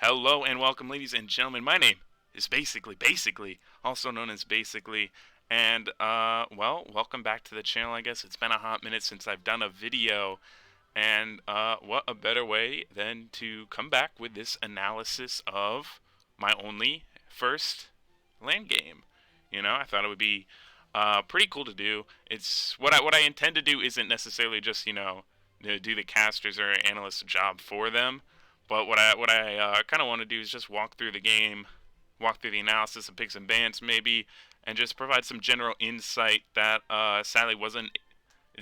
Hello and welcome, ladies and gentlemen. My name is Basically, also known as Basically, and welcome back to the channel. I guess it's been a hot minute since I've done a video, and what a better way than to come back with this analysis of my only first LAN game. I thought it would be pretty cool to do. It's what I intend to do isn't necessarily just do the casters or analysts' job for them. But what I kind of want to do is just walk through the game, walk through the analysis of picks and bans maybe, and just provide some general insight that sadly wasn't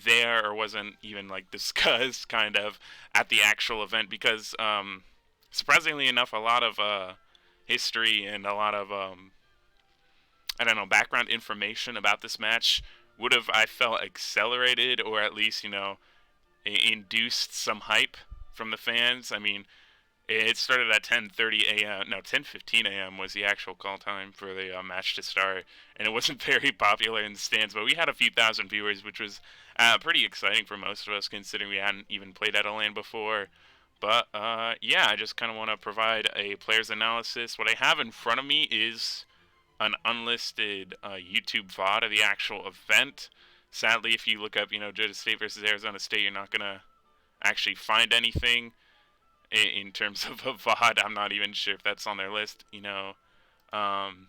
there or wasn't even like discussed kind of at the actual event because surprisingly enough, a lot of history and a lot of I don't know, background information about this match would have, I felt, accelerated or at least induced some hype from the fans. I mean, it started at 10:30 a.m. No, 10:15 a.m. was the actual call time for the match to start, and it wasn't very popular in the stands. But we had a few thousand viewers, which was pretty exciting for most of us, considering we hadn't even played at a LAN before. But yeah, I just kind of want to provide a player's analysis. What I have in front of me is an unlisted YouTube VOD of the actual event. Sadly, if you look up, Georgia State versus Arizona State, you're not gonna actually find anything in terms of a VOD. I'm not even sure if that's on their list. Um,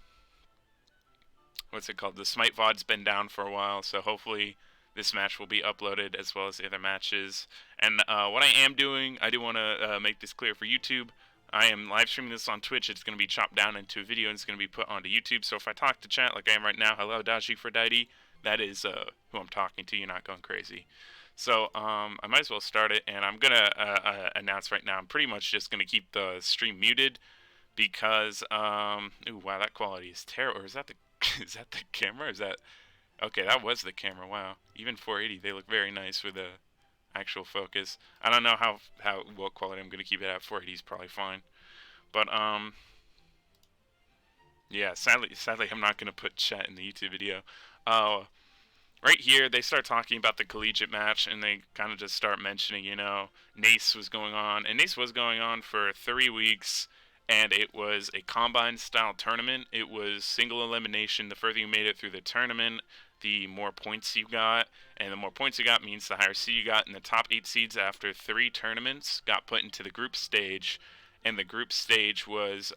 what's it called? The Smite VOD's been down for a while, so hopefully this match will be uploaded as well as the other matches. And what I am doing, I do want to make this clear for YouTube. I am live streaming this on Twitch. It's going to be chopped down into a video and it's going to be put onto YouTube. So if I talk to chat like I am right now, hello, Daji Fredite, that is who I'm talking to. You're not going crazy. So I might as well start it, and I'm gonna announce right now. I'm pretty much just gonna keep the stream muted because ooh, wow, that quality is terrible. Or is that the is that the camera? Is that okay? That was the camera. Wow, even 480, they look very nice with the actual focus. I don't know how what quality I'm gonna keep it at. 480 is probably fine, but yeah, sadly I'm not gonna put chat in the YouTube video. Right here, they start talking about the collegiate match, and they kind of just start mentioning, NACE was going on. And NACE was going on for 3 weeks, and it was a combine-style tournament. It was single elimination. The further you made it through the tournament, the more points you got. And the more points you got means the higher seed you got. And the top 8 seeds after 3 tournaments got put into the group stage. And the group stage was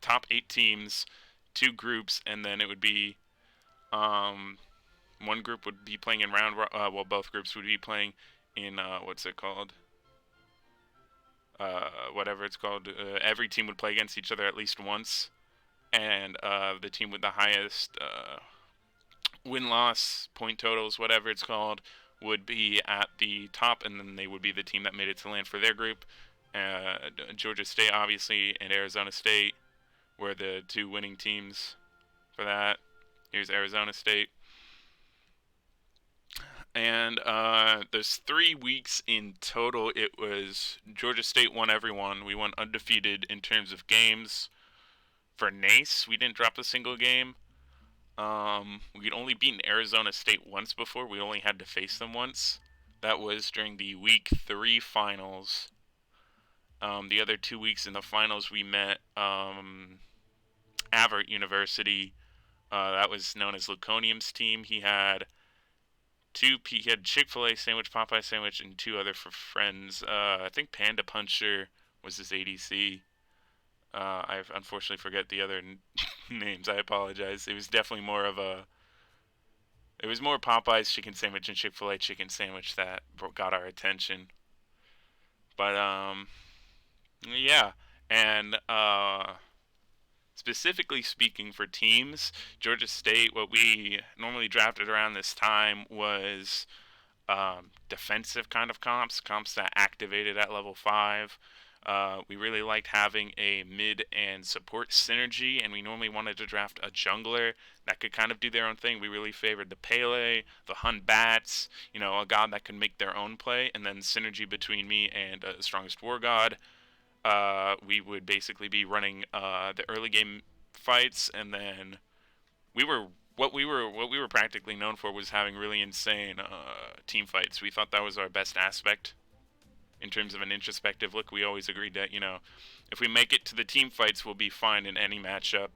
top 8 teams, 2 groups, and then it would be... one group would be playing in well, both groups would be playing in what's it called? Whatever it's called. Every team would play against each other at least once, and the team with the highest win-loss point totals, whatever it's called, would be at the top, and then they would be the team that made it to land for their group. Georgia State, obviously, and Arizona State were the 2 winning teams for that. Here's Arizona State. And there's 3 weeks in total. It was Georgia State won every one. We went undefeated in terms of games. For NACE, we didn't drop a single game. We'd only beaten Arizona State once before. We only had to face them once. That was during the week 3 finals. The other 2 weeks in the finals, we met Avert University. That was known as Luconium's team. He had Chick-fil-A sandwich, Popeye sandwich, and 2 other for friends. I think Panda Puncher was his ADC. I unfortunately forget the other names. I apologize. It was definitely more of a... It was more Popeye's chicken sandwich and Chick-fil-A chicken sandwich that got our attention. But, yeah. And, specifically speaking for teams, Georgia State, what we normally drafted around this time was defensive kind of comps that activated at level 5. We really liked having a mid and support synergy, and we normally wanted to draft a jungler that could kind of do their own thing. We really favored the Pele, the Hun Bats, a god that could make their own play, and then synergy between me and the strongest war god. We would basically be running the early game fights, and then what we were practically known for was having really insane team fights. We thought that was our best aspect. in terms of an introspective look, we always agreed that, you know, if we make it to the team fights, we'll be fine in any matchup.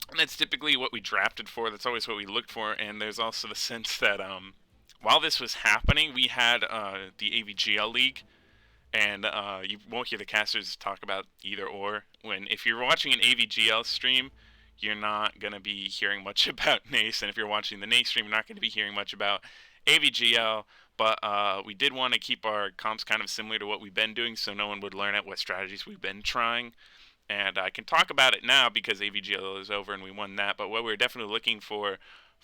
And that's typically what we drafted for. That's always what we looked for. And there's also the sense that while this was happening, we had the AVGL League. And you won't hear the casters talk about either or. If you're watching an AVGL stream, you're not going to be hearing much about NACE. And if you're watching the NACE stream, you're not going to be hearing much about AVGL. But we did want to keep our comps kind of similar to what we've been doing, so no one would learn at what strategies we've been trying. And I can talk about it now because AVGL is over and we won that. But what we were definitely looking for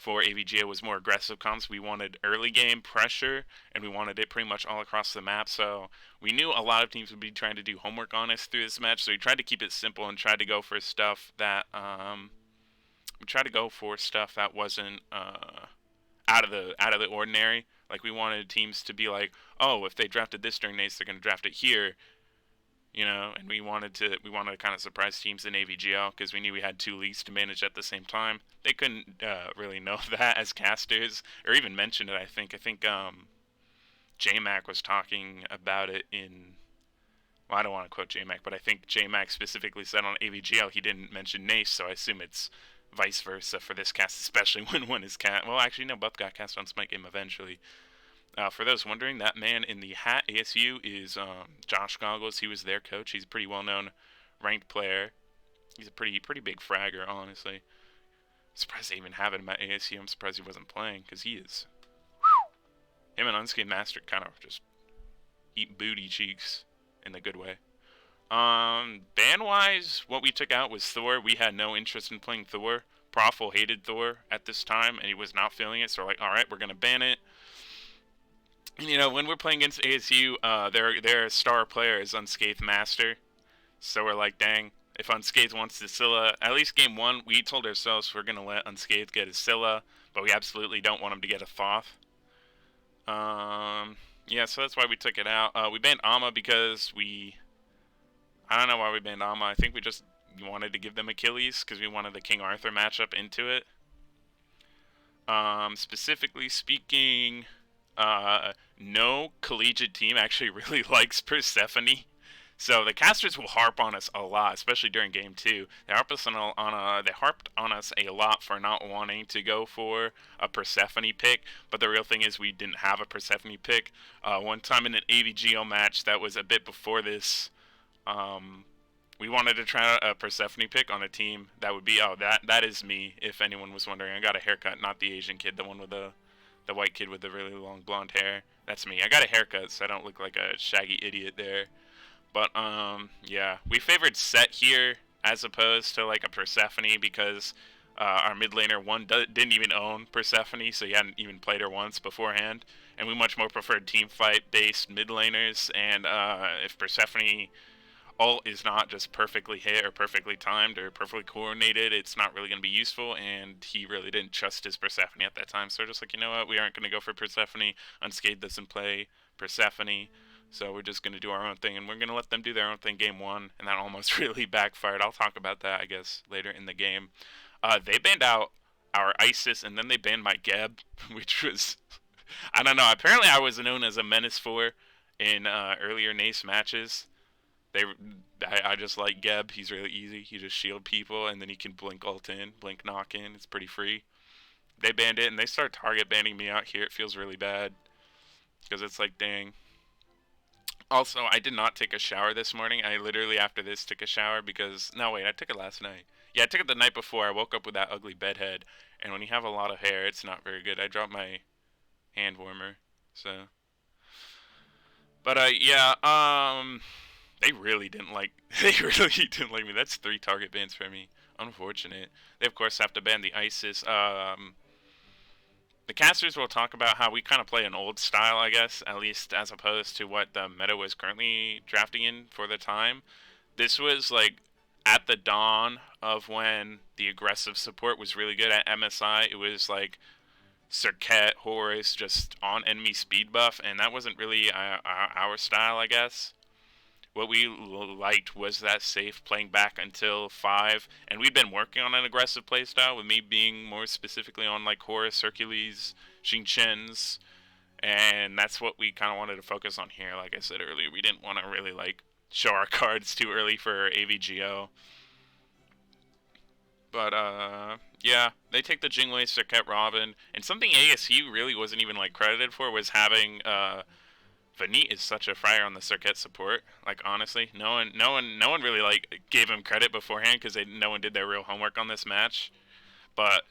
AVGL was more aggressive comps. We wanted early game pressure, and we wanted it pretty much all across the map. So we knew a lot of teams would be trying to do homework on us through this match. So we tried to keep it simple and tried to go for stuff that wasn't out of the ordinary. Like, we wanted teams to be like, oh, if they drafted this during NACE, they're going to draft it here. You know, and we wanted to kind of surprise teams in AVGL because we knew we had two leagues to manage at the same time. They couldn't really know that as casters, or even mention it. I think JMac was talking about it in. Well, I don't want to quote JMac, but I think JMac specifically said on AVGL he didn't mention NACE, so I assume it's vice versa for this cast, especially when one is cast. Well, actually, no, both got cast on Smite Game eventually. For those wondering, that man in the hat, ASU, is Josh Goggles. He was their coach. He's a pretty well-known ranked player. He's a pretty big fragger, honestly. I'm surprised they even have him at ASU. I'm surprised he wasn't playing, because he is. Him and Unscathed Master kind of just eat booty cheeks in the good way. Ban-wise, what we took out was Thor. We had no interest in playing Thor. Profil hated Thor at this time, and he was not feeling it, so we're like, alright, we're going to ban it. You know, when we're playing against ASU, their star player is Unscathed Master. So we're like, dang, if Unscathed wants the Scylla, at least game one, we told ourselves we're going to let Unscathed get his Scylla, but we absolutely don't want him to get a Thoth. Yeah, so that's why we took it out. We banned Amma because I don't know why we banned Amma. I think we just wanted to give them Achilles because we wanted the King Arthur matchup into it. Specifically speaking... no collegiate team actually really likes Persephone. So the casters will harp on us a lot, especially during game 2. They harped on us a lot for not wanting to go for a Persephone pick, but the real thing is we didn't have a Persephone pick. One time in an AVGO match that was a bit before this, we wanted to try a Persephone pick on a team that would be, that is me, if anyone was wondering. I got a haircut, not the Asian kid, the one with the white kid with the really long blonde hair. That's me. I got a haircut, so I don't look like a shaggy idiot there. But, yeah. We favored Set here as opposed to, like, a Persephone because our mid laner, didn't even own Persephone, so he hadn't even played her once beforehand. And we much more preferred team fight-based mid laners. And if Persephone ult is not just perfectly hit or perfectly timed or perfectly coordinated, it's not really going to be useful, and he really didn't trust his Persephone at that time. So we're just like, you know what, we aren't going to go for Persephone. Unscathed doesn't play Persephone, so we're just going to do our own thing, and we're going to let them do their own thing game 1, and that almost really backfired. I'll talk about that, I guess, later in the game. They banned out our Isis, and then they banned my Geb, which was, I don't know, apparently I was known as a menace for in earlier NACE matches. I just like Geb. He's really easy. He just shield people, and then he can blink ult in, blink knock in. It's pretty free. They banned it, and they start target banning me out here. It feels really bad because it's like, dang. Also, I did not take a shower this morning. I literally, after this, took a shower because... No, wait, I took it last night. Yeah, I took it the night before. I woke up with that ugly bedhead, and when you have a lot of hair, it's not very good. I dropped my hand warmer, so... But, yeah, They really didn't like me. That's 3 target bans for me. Unfortunate. They, of course, have to ban the Isis. The casters will talk about how we kind of play an old style, I guess, at least as opposed to what the meta was currently drafting in for the time. This was, like, at the dawn of when the aggressive support was really good at MSI. It was, like, Serket, Horus, just on enemy speed buff, and that wasn't really our style, I guess. What we liked was that safe playing back until 5, and we've been working on an aggressive playstyle, with me being more specifically on like Horus, Hercules, Xingqians, and that's what we kind of wanted to focus on here. Like I said earlier, we didn't want to really like show our cards too early for AVGO. But yeah, they take the Jingwei, Circuit, Robin, and something ASU really wasn't even like credited for was having Vanit is such a fryer on the Circuit support. Like honestly, no one really like gave him credit beforehand because no one did their real homework on this match. But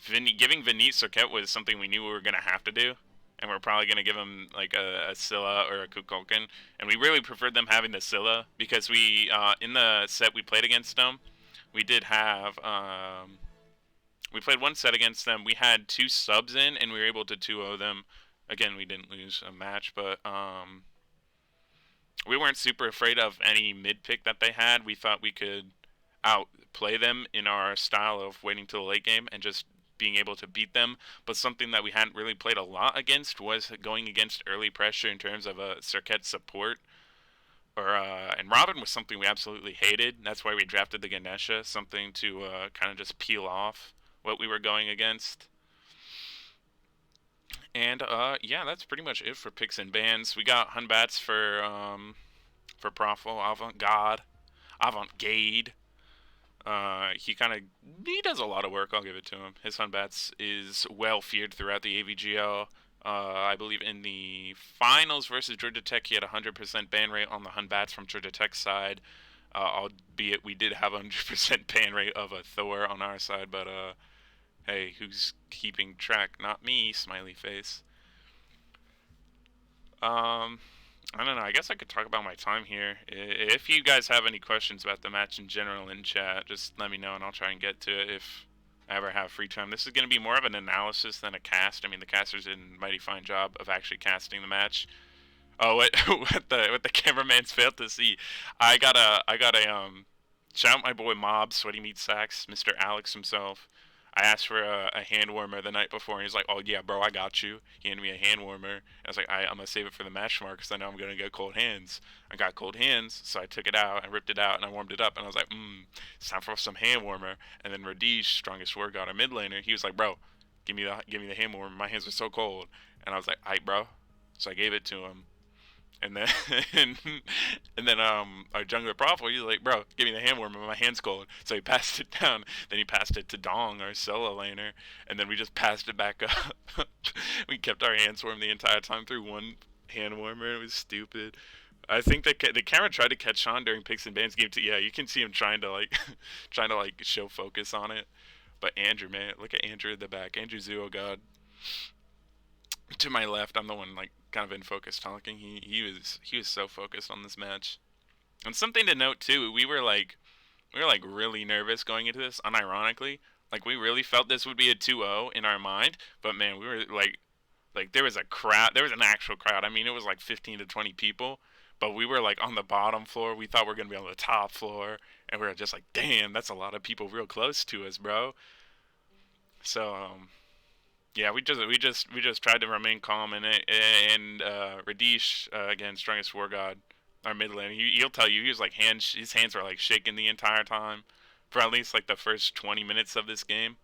giving Vanit Circuit was something we knew we were gonna have to do, and we're probably gonna give him like a Scylla or a Kukulkan, and we really preferred them having the Scylla because we in the set we played against them, we did have we played one set against them. We had two subs in, and we were able to 2-0 them. Again, we didn't lose a match, but we weren't super afraid of any mid pick that they had. We thought we could outplay them in our style of waiting till the late game and just being able to beat them. But something that we hadn't really played a lot against was going against early pressure in terms of a Circuit support. And Robin was something we absolutely hated. That's why we drafted the Ganesha, something to kind of just peel off what we were going against. And yeah, that's pretty much it for picks and bans. We got Hunbats for Profil, Avant-Gade. He does a lot of work. I'll give it to him. His Hunbats is well feared throughout the AVGL. I believe in the finals versus Georgia Tech, he had a 100% ban rate on the Hunbats from Georgia Tech's side. Albeit we did have a 100% ban rate of a Thor on our side, but hey, who's keeping track? Not me, smiley face. I don't know. I guess I could talk about my time here. If you guys have any questions about the match in general in chat, just let me know and I'll try and get to it if I ever have free time. This is going to be more of an analysis than a cast. I mean, the casters did a mighty fine job of actually casting the match. Oh, what the cameraman's failed to see. I gotta shout out my boy Mob, Sweaty Meat Sacks, Mr. Alex himself. I asked for a hand warmer the night before, and he's like, "Oh yeah, bro, I got you." He handed me a hand warmer. I was like, I'm gonna save it for the match tomorrow because I know I'm gonna get cold hands. I got cold hands, so I took it out, I ripped it out, and I warmed it up, and I was like, it's time for some hand warmer. And then Radish, strongest word god, our mid laner, he was like, "Bro, give me the hand warmer. My hands are so cold." And I was like, "Aight, bro." So I gave it to him. And then and then our jungler Profile, he's like, "Bro, give me the hand warmer, my hand's cold." So he passed it down. Then he passed it to Dong, our solo laner, and then we just passed it back up. We kept our hands warm the entire time through one hand warmer. It was stupid. I think the camera tried to catch on during picks and bans game too. Yeah, you can see him trying to like trying to like show focus on it. But Andrew, man, look at Andrew at the back. Andrew Zero God. To my left, I'm the one like kind of in focus talking. He was so focused on this match. And something to note too, we were like really nervous going into this, unironically. Like we really felt this would be a 2-0 in our mind, but man, we were like there was a crowd, there was an actual crowd. I mean, it was like 15 to 20 people, but we were like on the bottom floor. We thought we were going to be on the top floor, and we were just like, "Damn, that's a lot of people real close to us, bro." So yeah, we just tried to remain calm in it. And Radish, again, strongest war god, our mid lane, he'll tell you he was like his hands were like shaking the entire time for at least like the first 20 minutes of this game.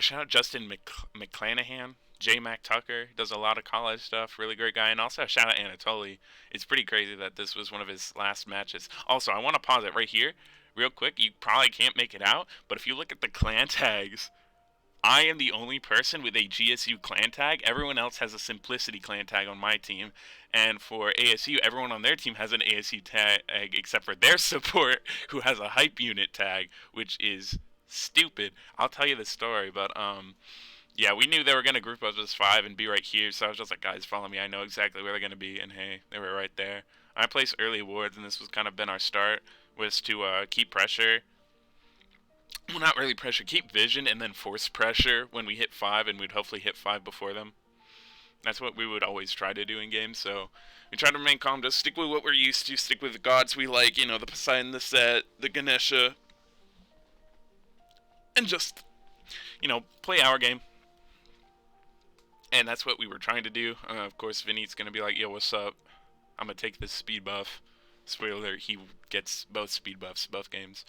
Shout out Justin McClanahan, J Mac Tucker, does a lot of college stuff, really great guy, and also shout out Anatoly. It's pretty crazy that this was one of his last matches. Also, I want to pause it right here, real quick. You probably can't make it out, but if you look at the clan tags, I am the only person with a GSU clan tag. Everyone else has a Simplicity clan tag on my team. And for ASU, everyone on their team has an ASU tag except for their support, who has a hype unit tag, which is stupid. I'll tell you the story, but yeah, we knew they were gonna group up as five and be right here. So I was just like, "Guys, follow me. I know exactly where they're gonna be." And hey, they were right there. I placed early wards, and this was kind of been our start, was to keep pressure, well, not really pressure, keep vision, and then force pressure when we hit five, and we'd hopefully hit five before them. That's what we would always try to do in games. So we try to remain calm, just stick with what we're used to, stick with the gods we like, the Poseidon, the Set, the Ganesha, and just, play our game. And that's what we were trying to do. Of course, Vinny's going to be like, "Yo, what's up? I'm going to take this speed buff." Spoiler, he gets both speed buffs, both games.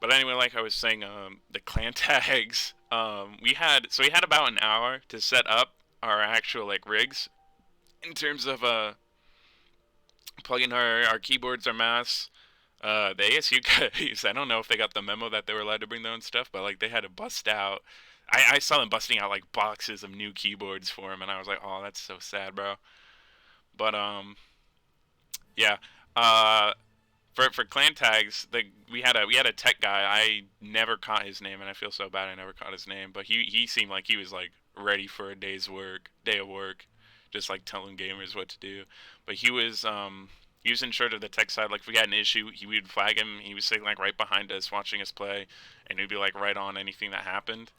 But anyway, like I was saying, the clan tags, we had about an hour to set up our actual like rigs in terms of plugging our keyboards, our mouse. The ASU guys, I don't know if they got the memo that they were allowed to bring their own stuff, but like they had to bust out. I saw them busting out like boxes of new keyboards for them, and I was like, oh, that's so sad, bro. But yeah. Uh, for clan tags, we had a tech guy. I never caught his name, and I feel so bad I never caught his name. But he seemed like he was like ready for a day of work, just like telling gamers what to do. But he was in charge of the tech side. Like if we had an issue, we would flag him. He was sitting like right behind us, watching us play, and he'd be like right on anything that happened.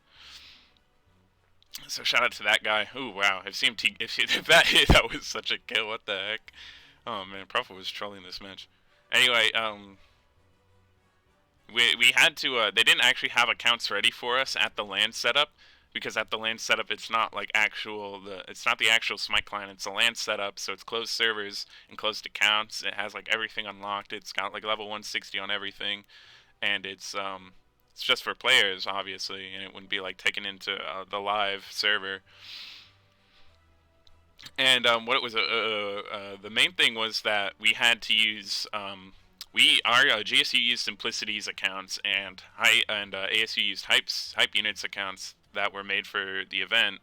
So shout out to that guy. Ooh wow, if that was such a kill, what the heck? Oh man, Profa was trolling this match. Anyway, we had to they didn't actually have accounts ready for us at the LAN setup, because at the LAN setup it's not like it's not the actual Smite client, it's a LAN setup, so it's closed servers and closed accounts. It has like everything unlocked. It's got like level 160 on everything, and it's just for players obviously, and it wouldn't be like taken into the live server. And what it was, the main thing was that we had to use our GSU used Simplicity's accounts, and ASU used Hype Units accounts that were made for the event.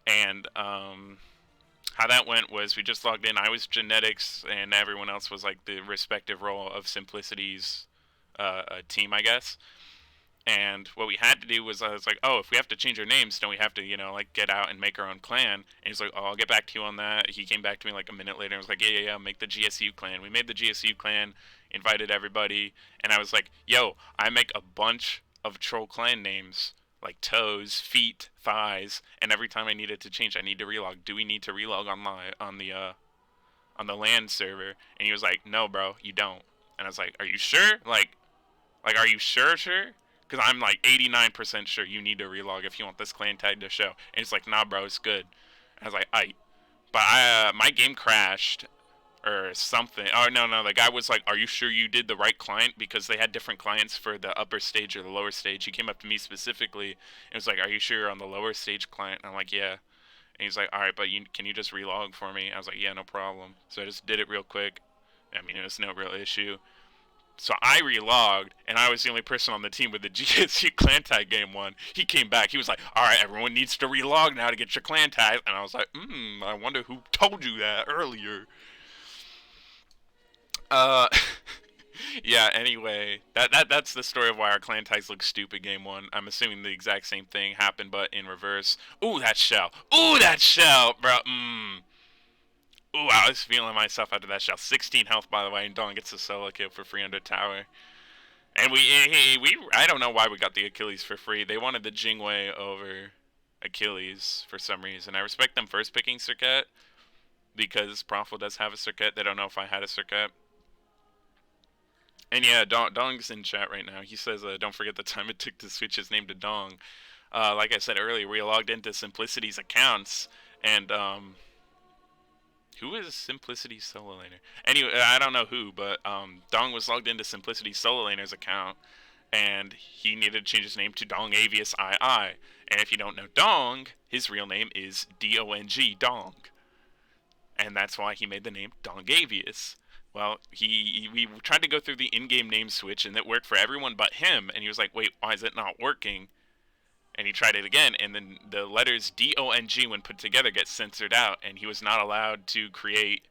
And how that went was we just logged in. I was Genetics, and everyone else was like the respective role of Simplicity's team, I guess. And what we had to do was, I was like, oh, if we have to change our names, don't we have to, like get out and make our own clan? And he's like, oh, I'll get back to you on that. He came back to me like a minute later and was like, yeah, make the GSU clan. We made the GSU clan, invited everybody, and I was like, yo, I make a bunch of troll clan names, like toes, feet, thighs, and every time I needed to change, I need to relog. Do we need to relog on the LAN server? And he was like, no, bro, you don't. And I was like, are you sure? Like, are you sure? Because I'm like 89% sure you need to relog if you want this clan tag to show. And he's like, nah, bro, it's good. I was like, aight. But my game crashed or something. Oh, no, the guy was like, are you sure you did the right client? Because they had different clients for the upper stage or the lower stage. He came up to me specifically and was like, are you sure you're on the lower stage client? And I'm like, yeah. And he's like, all right, but can you just relog for me? I was like, yeah, no problem. So I just did it real quick. I mean, it was no real issue. So I relogged, and I was the only person on the team with the GSU clan tag game one. He came back. He was like, all right, everyone needs to relog now to get your clan tag. And I was like, I wonder who told you that earlier. Uh, yeah, anyway, that's the story of why our clan tags look stupid game one. I'm assuming the exact same thing happened, but in reverse. Ooh, that shell. Bro. Ooh, I was feeling myself after that shell. 16 health, by the way, and Dawn gets a solo kill for free under tower. And I don't know why we got the Achilles for free. They wanted the Jingwei over Achilles for some reason. I respect them first picking Circuit, because Profil does have a Circuit. They don't know if I had a Circuit. And yeah, Dong's in chat right now. He says, don't forget the time it took to switch his name to Dong. Like I said earlier, we logged into Simplicity's accounts, and who is Simplicity Solo Laner? Anyway, I don't know who, but Dong was logged into Simplicity Solo Laner's account, and he needed to change his name to Dong Avius II. And if you don't know Dong, his real name is Dong, Dong. And that's why he made the name Dong Avius. Well, we tried to go through the in-game name switch, and it worked for everyone but him, and he was like, wait, why is it not working? And he tried it again, and then the letters D-O-N-G, when put together, get censored out, and he was not allowed to create,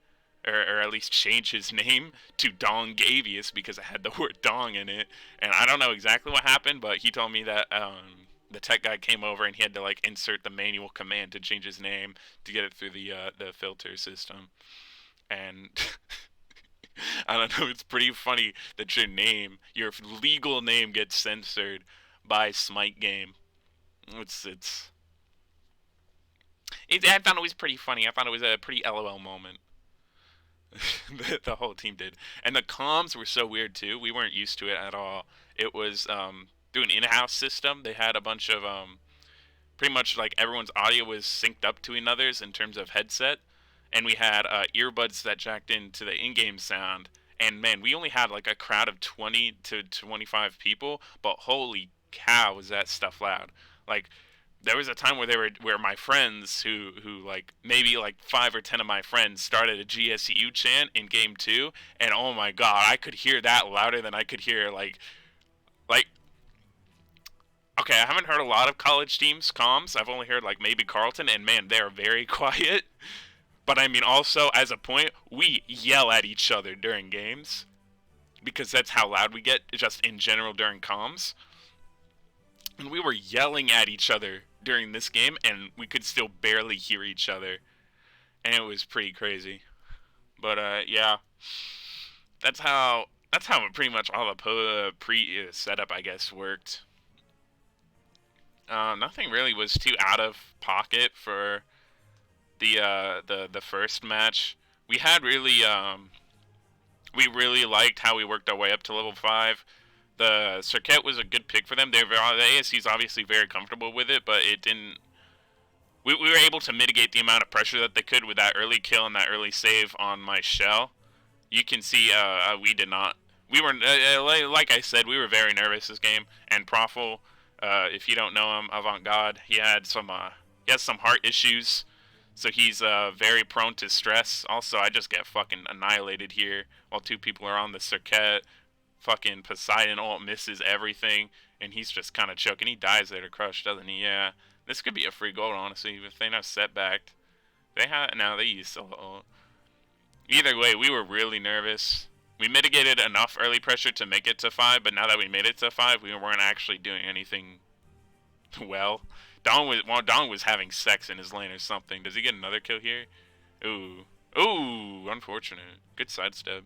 or at least change his name to Dong Gavius, because it had the word Dong in it. And I don't know exactly what happened, but he told me that the tech guy came over, and he had to like insert the manual command to change his name to get it through the filter system. And I don't know, it's pretty funny that your legal name gets censored by Smite Game. I thought it was pretty funny. I thought it was a pretty LOL moment. The whole team did, and the comms were so weird too. We weren't used to it at all. It was through an in-house system. They had a bunch of pretty much like everyone's audio was synced up to another's in terms of headset, and we had earbuds that jacked into the in-game sound, And man, we only had like a crowd of 20 to 25 people, but holy cow, was that stuff loud. Like there was a time where my friends who like maybe like 5 or 10 of my friends started a GSU chant in game 2, and oh my god, I could hear that louder than I could hear like okay, I haven't heard a lot of college teams comms. I've only heard like maybe Carleton, and man, they're very quiet. But I mean, also as a point, we yell at each other during games because that's how loud we get, just in general during comms. And we were yelling at each other during this game, and we could still barely hear each other, and it was pretty crazy. But yeah, that's how pretty much all the pre setup I guess worked. Nothing really was too out of pocket for the first match. We had really we really liked how we worked our way up to level 5. The Circuit was a good pick for them. The ASC's obviously very comfortable with it, but it didn't. We were able to mitigate the amount of pressure that they could with that early kill and that early save on my shell. You can see we did not. We were like I said, we were very nervous this game. And Profil, if you don't know him, Avant-Garde, he has some heart issues, so he's very prone to stress. Also, I just get fucking annihilated here while 2 people are on the Circuit. Fucking Poseidon ult misses everything, and he's just kind of choking. He dies there to Crush, doesn't he? Yeah. This could be a free gold, honestly, if they not setbacked. They used solo ult. Either way, we were really nervous. We mitigated enough early pressure to make it to 5, but now that we made it to 5, we weren't actually doing anything well. Dong was having sex in his lane or something. Does he get another kill here? Ooh. Ooh, unfortunate. Good sidestep.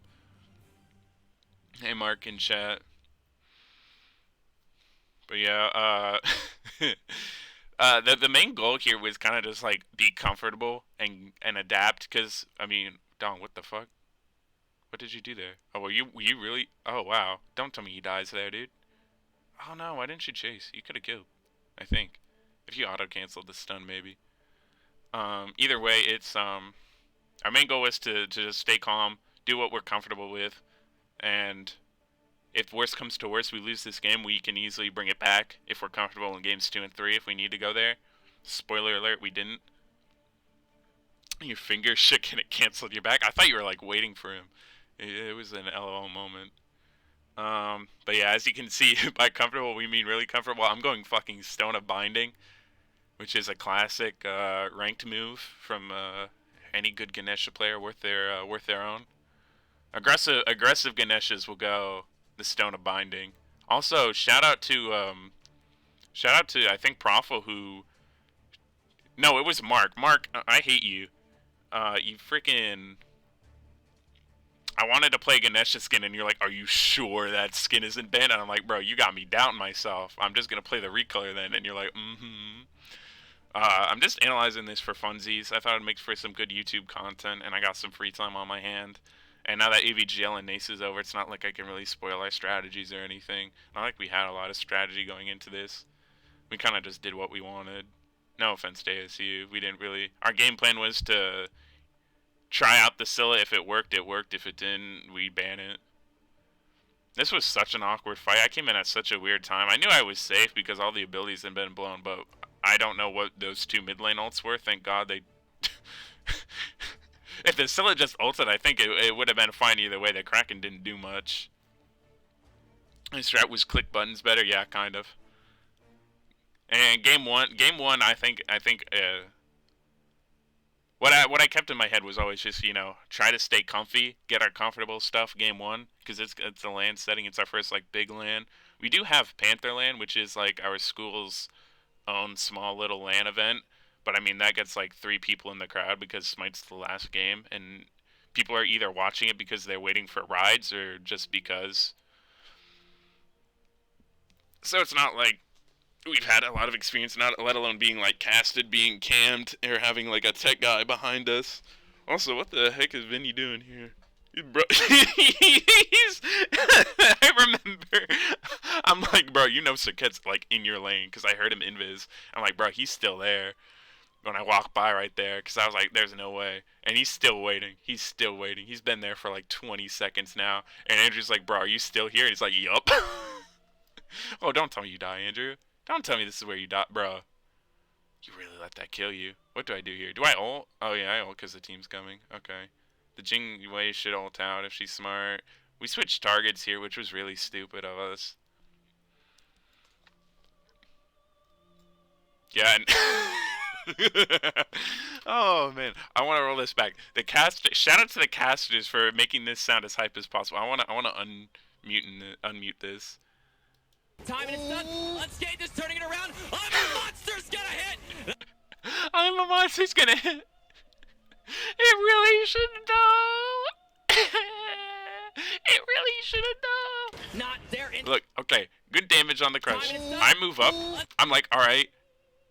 Hey, Mark in chat. But yeah, the main goal here was kind of just like be comfortable and adapt. Cause I mean, Don, what the fuck? What did you do there? Oh, were you really? Oh wow! Don't tell me he dies there, dude. Oh no! Why didn't you chase? You could have killed. I think if you auto canceled the stun, maybe. Either way, it's our main goal was to just stay calm, do what we're comfortable with, and if worst comes to worst, we lose this game, we can easily bring it back if we're comfortable in games 2 and 3 if we need to go there. Spoiler alert, we didn't. Your finger shook and it canceled your back. I thought you were like waiting for him. It was an LOL moment. But yeah, as you can see, by comfortable we mean really comfortable. I'm going fucking Stone of Binding, which is a classic ranked move from any good Ganesha player worth their own. Aggressive Ganeshas will go the Stone of Binding. Also, shout out to I think Profil who. No, it was Mark. Mark, I hate you. You freaking. I wanted to play Ganesha skin, and you're like, "Are you sure that skin isn't banned?" And I'm like, "Bro, you got me doubting myself. I'm just gonna play the recolor then." And you're like, "Mm-hmm." I'm just analyzing this for funsies. I thought it'd make for some good YouTube content, and I got some free time on my hand. And now that AVGL and NACE is over, it's not like I can really spoil our strategies or anything. Not like we had a lot of strategy going into this. We kind of just did what we wanted. No offense to ASU. We didn't really... Our game plan was to try out the Scylla. If it worked, it worked. If it didn't, we ban it. This was such an awkward fight. I came in at such a weird time. I knew I was safe because all the abilities had been blown, but I don't know what those 2 mid lane ults were. Thank God they... If the Scylla just ulted, I think it would have been fine either way. The Kraken didn't do much. His strat was click buttons better, yeah, kind of. And game one, I think what I kept in my head was always just try to stay comfy, get our comfortable stuff game 1 because it's a LAN setting. It's our first like big LAN. We do have Panther LAN, which is like our school's own small little LAN event. But I mean, that gets like 3 people in the crowd because Smite's the last game, and people are either watching it because they're waiting for rides or just because. So it's not like we've had a lot of experience, not let alone being like casted, being cammed, or having like a tech guy behind us. Also, what the heck is Vinny doing here? Bro, I remember. I'm like, bro, Circuit's like in your lane because I heard him invis. I'm like, bro, he's still there. when I walked by right there, because I was like, there's no way. And he's still waiting. He's still waiting. He's been there for like 20 seconds now. And Andrew's like, bro, are you still here? And he's like, yup. Oh, don't tell me you die, Andrew. Don't tell me this is where you die, bro. You really let that kill you. What do I do here? Do I ult? Oh, yeah, I ult because the team's coming. Okay. The Jing Wei should ult out if she's smart. We switched targets here, which was really stupid of us. Yeah, and oh man, I want to roll this back. The cast, shout out to the casters for making this sound as hype as possible. I want to unmute this. Time and it's done. Unscathed is turning it around. I'm a monster's gonna hit. I'm a monster's gonna hit. It really should know. It really should have known. Not there. Look, okay, good damage on the crush. I move up. I'm like, all right.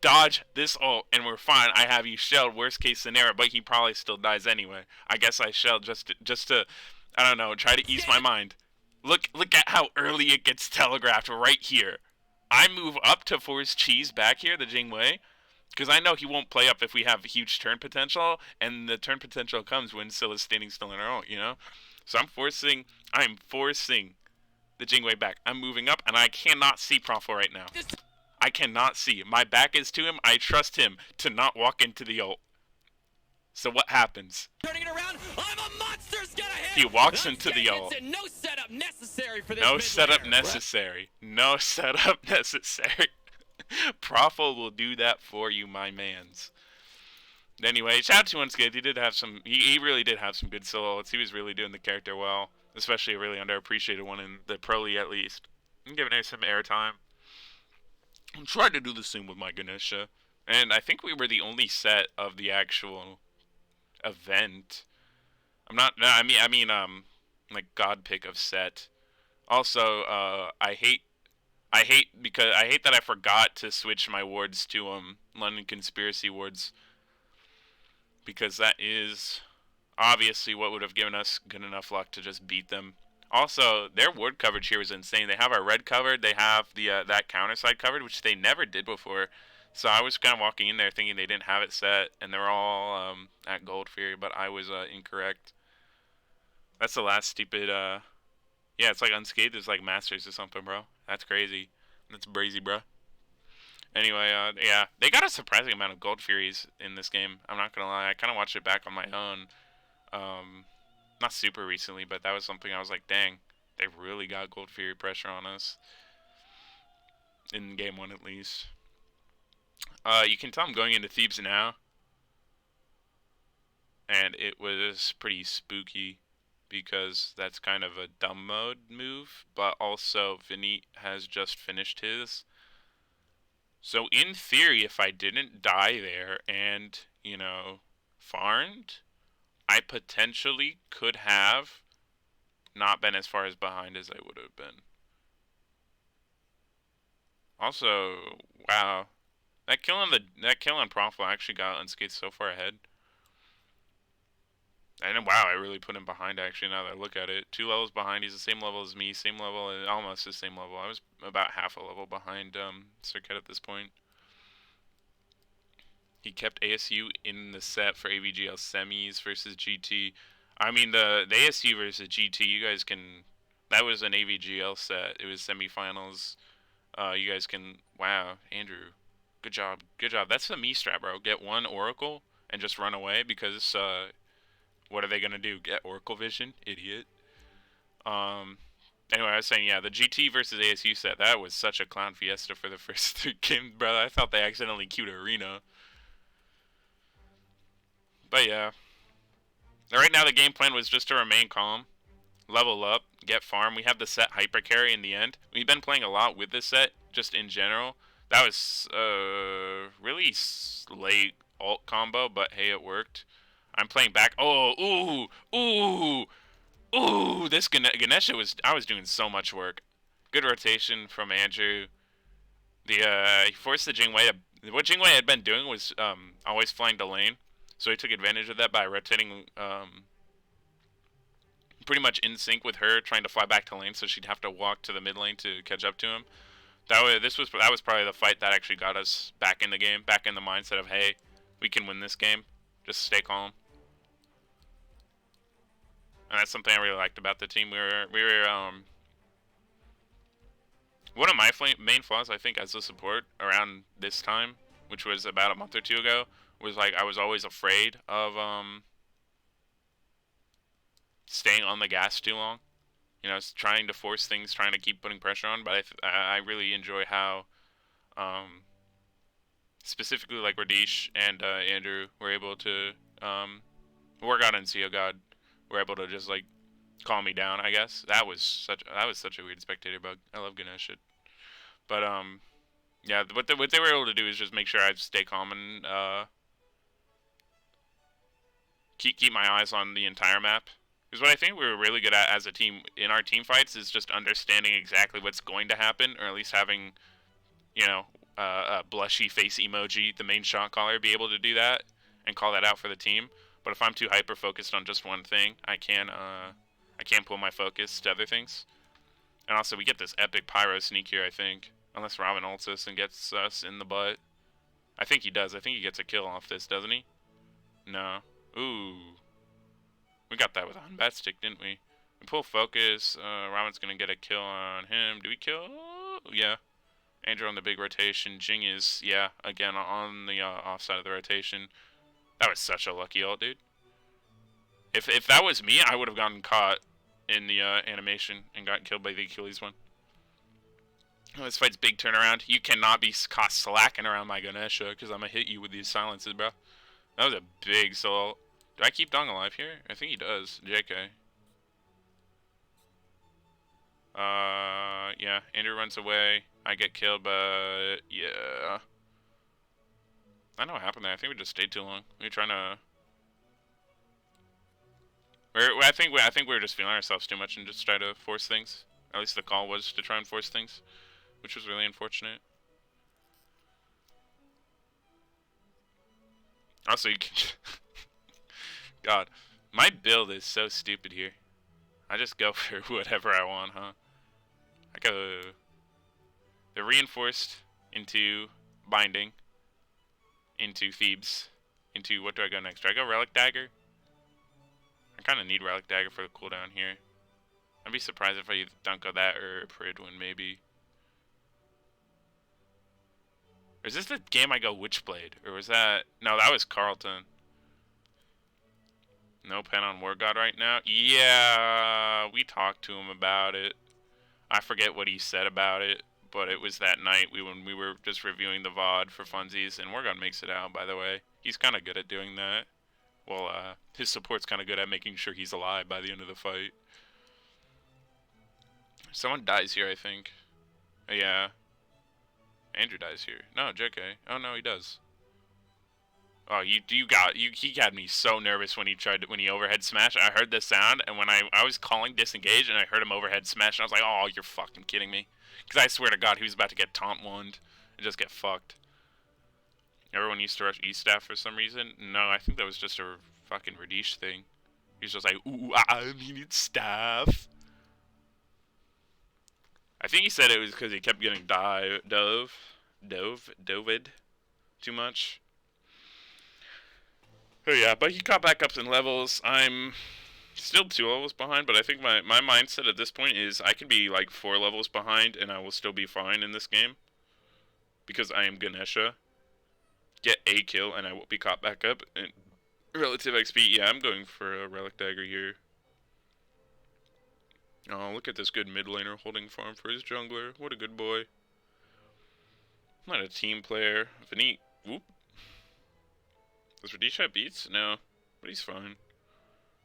Dodge this ult and we're fine. I have you shelled, worst case scenario, but he probably still dies anyway. I guess I shelled just to I don't know, try to ease my mind. Look at how early it gets telegraphed right here. I move up to force cheese back here, the Jingwei, because I know he won't play up if we have huge turn potential, and the turn potential comes when Syl is standing still in her ult, you know? So I'm forcing the Jingwei back. I'm moving up and I cannot see Profo right now. I cannot see. My back is to him. I trust him to not walk into the ult. So what happens? Turning it around. I'm a monster's gonna hit. He walks into the ult. No setup necessary for this. No setup necessary. No setup necessary. Profo will do that for you, my mans. Anyway, shout out to Unscathed. He did have some. He really did have some good solo ults. He was really doing the character well, especially a really underappreciated one in the Pro League at least. I'm giving her some airtime. I'm trying to do the same with my Ganesha, and I think we were the only set of the actual event. I'm not. I mean, like God pick of set. Also, I hate that I forgot to switch my wards to London Conspiracy wards, because that is obviously what would have given us good enough luck to just beat them. Also, their ward coverage here is insane. They have our red covered. They have the that counter side covered, which they never did before. So I was kind of walking in there thinking they didn't have it set, and they're all at Gold Fury, but I was incorrect. That's the last stupid. Yeah, it's like Unscathed is like Masters or something, bro. That's crazy. That's brazy, bro. Anyway, yeah, they got a surprising amount of Gold Furies in this game. I'm not gonna lie. I kind of watched it back on my own. Not super recently, but that was something I was like, dang, they really got Gold Fury pressure on us. In game 1 at least. You can tell I'm going into Thebes now. And it was pretty spooky, because that's kind of a dumb mode move, but also Vinny has just finished his. So in theory, if I didn't die there and, you know, farmed, I potentially could have not been as far as behind as I would have been. Also, wow, that kill on Profile actually got Unscathed so far ahead. And wow, I really put him behind actually now that I look at it. 2 levels behind. He's the same level as me, same level, almost the same level. I was about half a level behind Circuit at this point. He kept ASU in the set for AVGL semis versus GT. I mean, the ASU versus GT, you guys can... That was an AVGL set. It was semifinals. You guys can... Wow, Andrew. Good job. Good job. That's the me strat, bro. Get 1 Oracle and just run away, because... what are they going to do? Get Oracle Vision? Idiot. Anyway, I was saying, yeah, the GT versus ASU set, that was such a clown fiesta for the first 3 games, brother. I thought they accidentally queued Arena. But yeah. Right now the game plan was just to remain calm, level up, get farm. We have the set hyper carry in the end. We've been playing a lot with this set, just in general. That was really late ult combo, but hey, it worked. I'm playing back. Oh, ooh! This Ganesha I was doing so much work. Good rotation from Andrew. He forced the Jingwei to... What Jingwei had been doing was always flying to lane. So he took advantage of that by rotating pretty much in sync with her, trying to fly back to lane, so she'd have to walk to the mid lane to catch up to him. That was probably the fight that actually got us back in the game, back in the mindset of, hey, we can win this game. Just stay calm. And that's something I really liked about the team. We were one of my main flaws, I think, as a support around this time, which was about a month or two ago, was like I was always afraid of staying on the gas too long. You know, trying to force things, trying to keep putting pressure on. But I really enjoy how, specifically like Radish and Andrew were able to work out in CO God, were able to just like calm me down. I guess that was such a weird spectator bug. I love Ganesh shit. But yeah, what they were able to do is just make sure I stay calm and keep my eyes on the entire map. Because what I think we were really good at as a team in our team fights is just understanding exactly what's going to happen, or at least having, you know, a blushy face emoji, the main shot caller, be able to do that and call that out for the team. But if I'm too hyper focused on just one thing, I can't pull my focus to other things. And also, we get this epic pyro sneak here, I think. Unless Robin ults us and gets us in the butt. I think he does. I think he gets a kill off this, doesn't he? No. Ooh. We got that with a bat stick, didn't we? We pull focus. Robin's going to get a kill on him. Do we kill? Yeah. Andrew on the big rotation. Jing is, yeah, again, on the off side of the rotation. That was such a lucky ult, dude. If that was me, I would have gotten caught in the animation and gotten killed by the Achilles one. Oh, this fight's big turnaround. You cannot be caught slacking around my Ganesha, because I'm going to hit you with these silences, bro. That was a big solo. Do I keep Dong alive here? I think he does. JK. Yeah. Andrew runs away. I get killed, but yeah. I don't know what happened there. I think we just stayed too long. We were trying to... I think we were just feeling ourselves too much and just try to force things. At least the call was to try and force things, which was really unfortunate. Also, you can... God, my build is so stupid here. I just go for whatever I want, huh? I go the reinforced into binding, into Thebes, into what do I go next? Do I go Relic Dagger? I kind of need Relic Dagger for the cooldown here. I'd be surprised if I don't go that or Pridwin maybe. Or is this the game I go Witchblade? Or was that... No, that was Carlton. No pen on War God right now? Yeah, we talked to him about it. I forget what he said about it, but it was that night when we were just reviewing the VOD for funsies, and War God makes it out, by the way. He's kind of good at doing that. Well, his support's kind of good at making sure he's alive by the end of the fight. Someone dies here, I think. Yeah. Andrew dies here. No, JK. Oh, no, he does. Oh, he had me so nervous when he overhead smashed. I heard the sound, and when I was calling disengage, and I heard him overhead smash, and I was like, oh, you're fucking kidding me. Because I swear to God, he was about to get taunt wand and just get fucked. Everyone used to rush E-Staff for some reason. No, I think that was just a fucking Radish thing. He's just like, ooh, I need staff. I think he said it was because he kept getting doved too much. Oh yeah, but he caught back up in levels. I'm still 2 levels behind, but I think my mindset at this point is I can be like 4 levels behind and I will still be fine in this game. Because I am Ganesha. Get a kill and I will be caught back up. And relative XP, yeah, I'm going for a Relic Dagger here. Oh, look at this good mid laner holding farm for his jungler. What a good boy. I'm not a team player. Vanit, whoop. Does Radish have beats? No, but he's fine.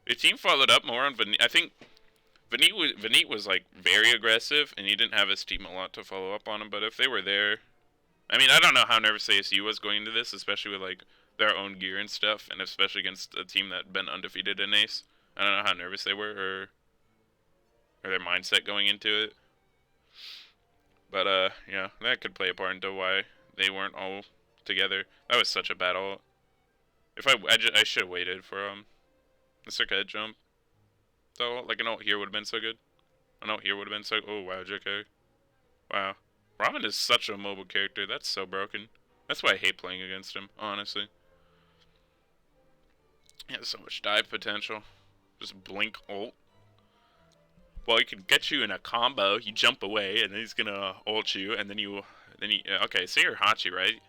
The team followed up more on Vanit. I think Vanit was like very aggressive, and he didn't have his team a lot to follow up on him. But if they were there, I mean, I don't know how nervous ASU was going into this, especially with like their own gear and stuff, and especially against a team that had been undefeated in NACE. I don't know how nervous they were or their mindset going into it. But yeah, that could play a part into why they weren't all together. That was such a battle. If I should have waited for the circuit jump. So like an ult here would have been so good. An ult here would have been so. Oh wow, JK. Wow, Robin is such a mobile character. That's so broken. That's why I hate playing against him, honestly. He has so much dive potential. Just blink ult. Well, he could get you in a combo. You jump away, and then he's gonna ult you, and then okay, say you're Hachi, right?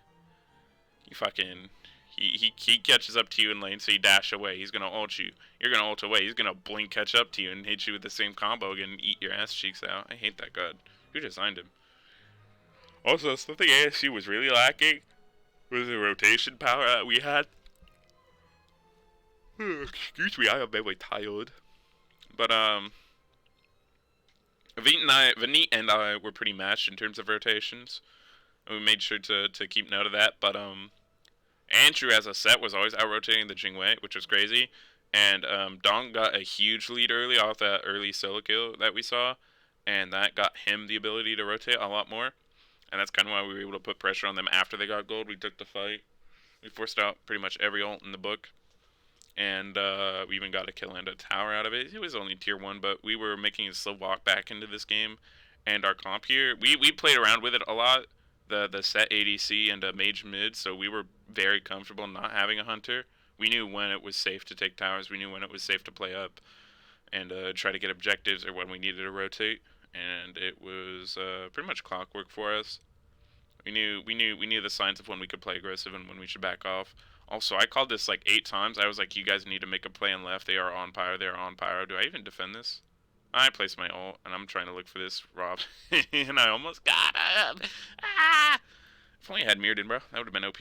You fucking, he catches up to you in lane, so you dash away. He's gonna ult you. You're gonna ult away. He's gonna blink, catch up to you, and hit you with the same combo again, and eat your ass cheeks out. I hate that god. Who designed him? Also, something ASU was really lacking was the rotation power that we had. Excuse me, I am very tired. But Vanit and I were pretty matched in terms of rotations. We made sure to keep note of that. But Andrew as a set was always out rotating the Jingwei, which was crazy. And Dong got a huge lead early off that early solo kill that we saw, and that got him the ability to rotate a lot more. And that's kind of why we were able to put pressure on them after they got gold. We took the fight. We forced out pretty much every ult in the book. And we even got a kill and a tower out of it. It was only tier 1, but we were making a slow walk back into this game. And our comp here, we played around with it a lot, the set ADC and a mage mid, so we were very comfortable not having a hunter. We knew when it was safe to take towers, we knew when it was safe to play up and try to get objectives, or when we needed to rotate. And it was pretty much clockwork for us. We knew the signs of when we could play aggressive and when we should back off. Also, I called this like 8 times. I was like, you guys need to make a play on left. They are on pyro. They are on pyro. Do I even defend this? I placed my ult, and I'm trying to look for this Rob. And I almost got him. Ah! If only I had Mirrodin, bro. That would have been OP.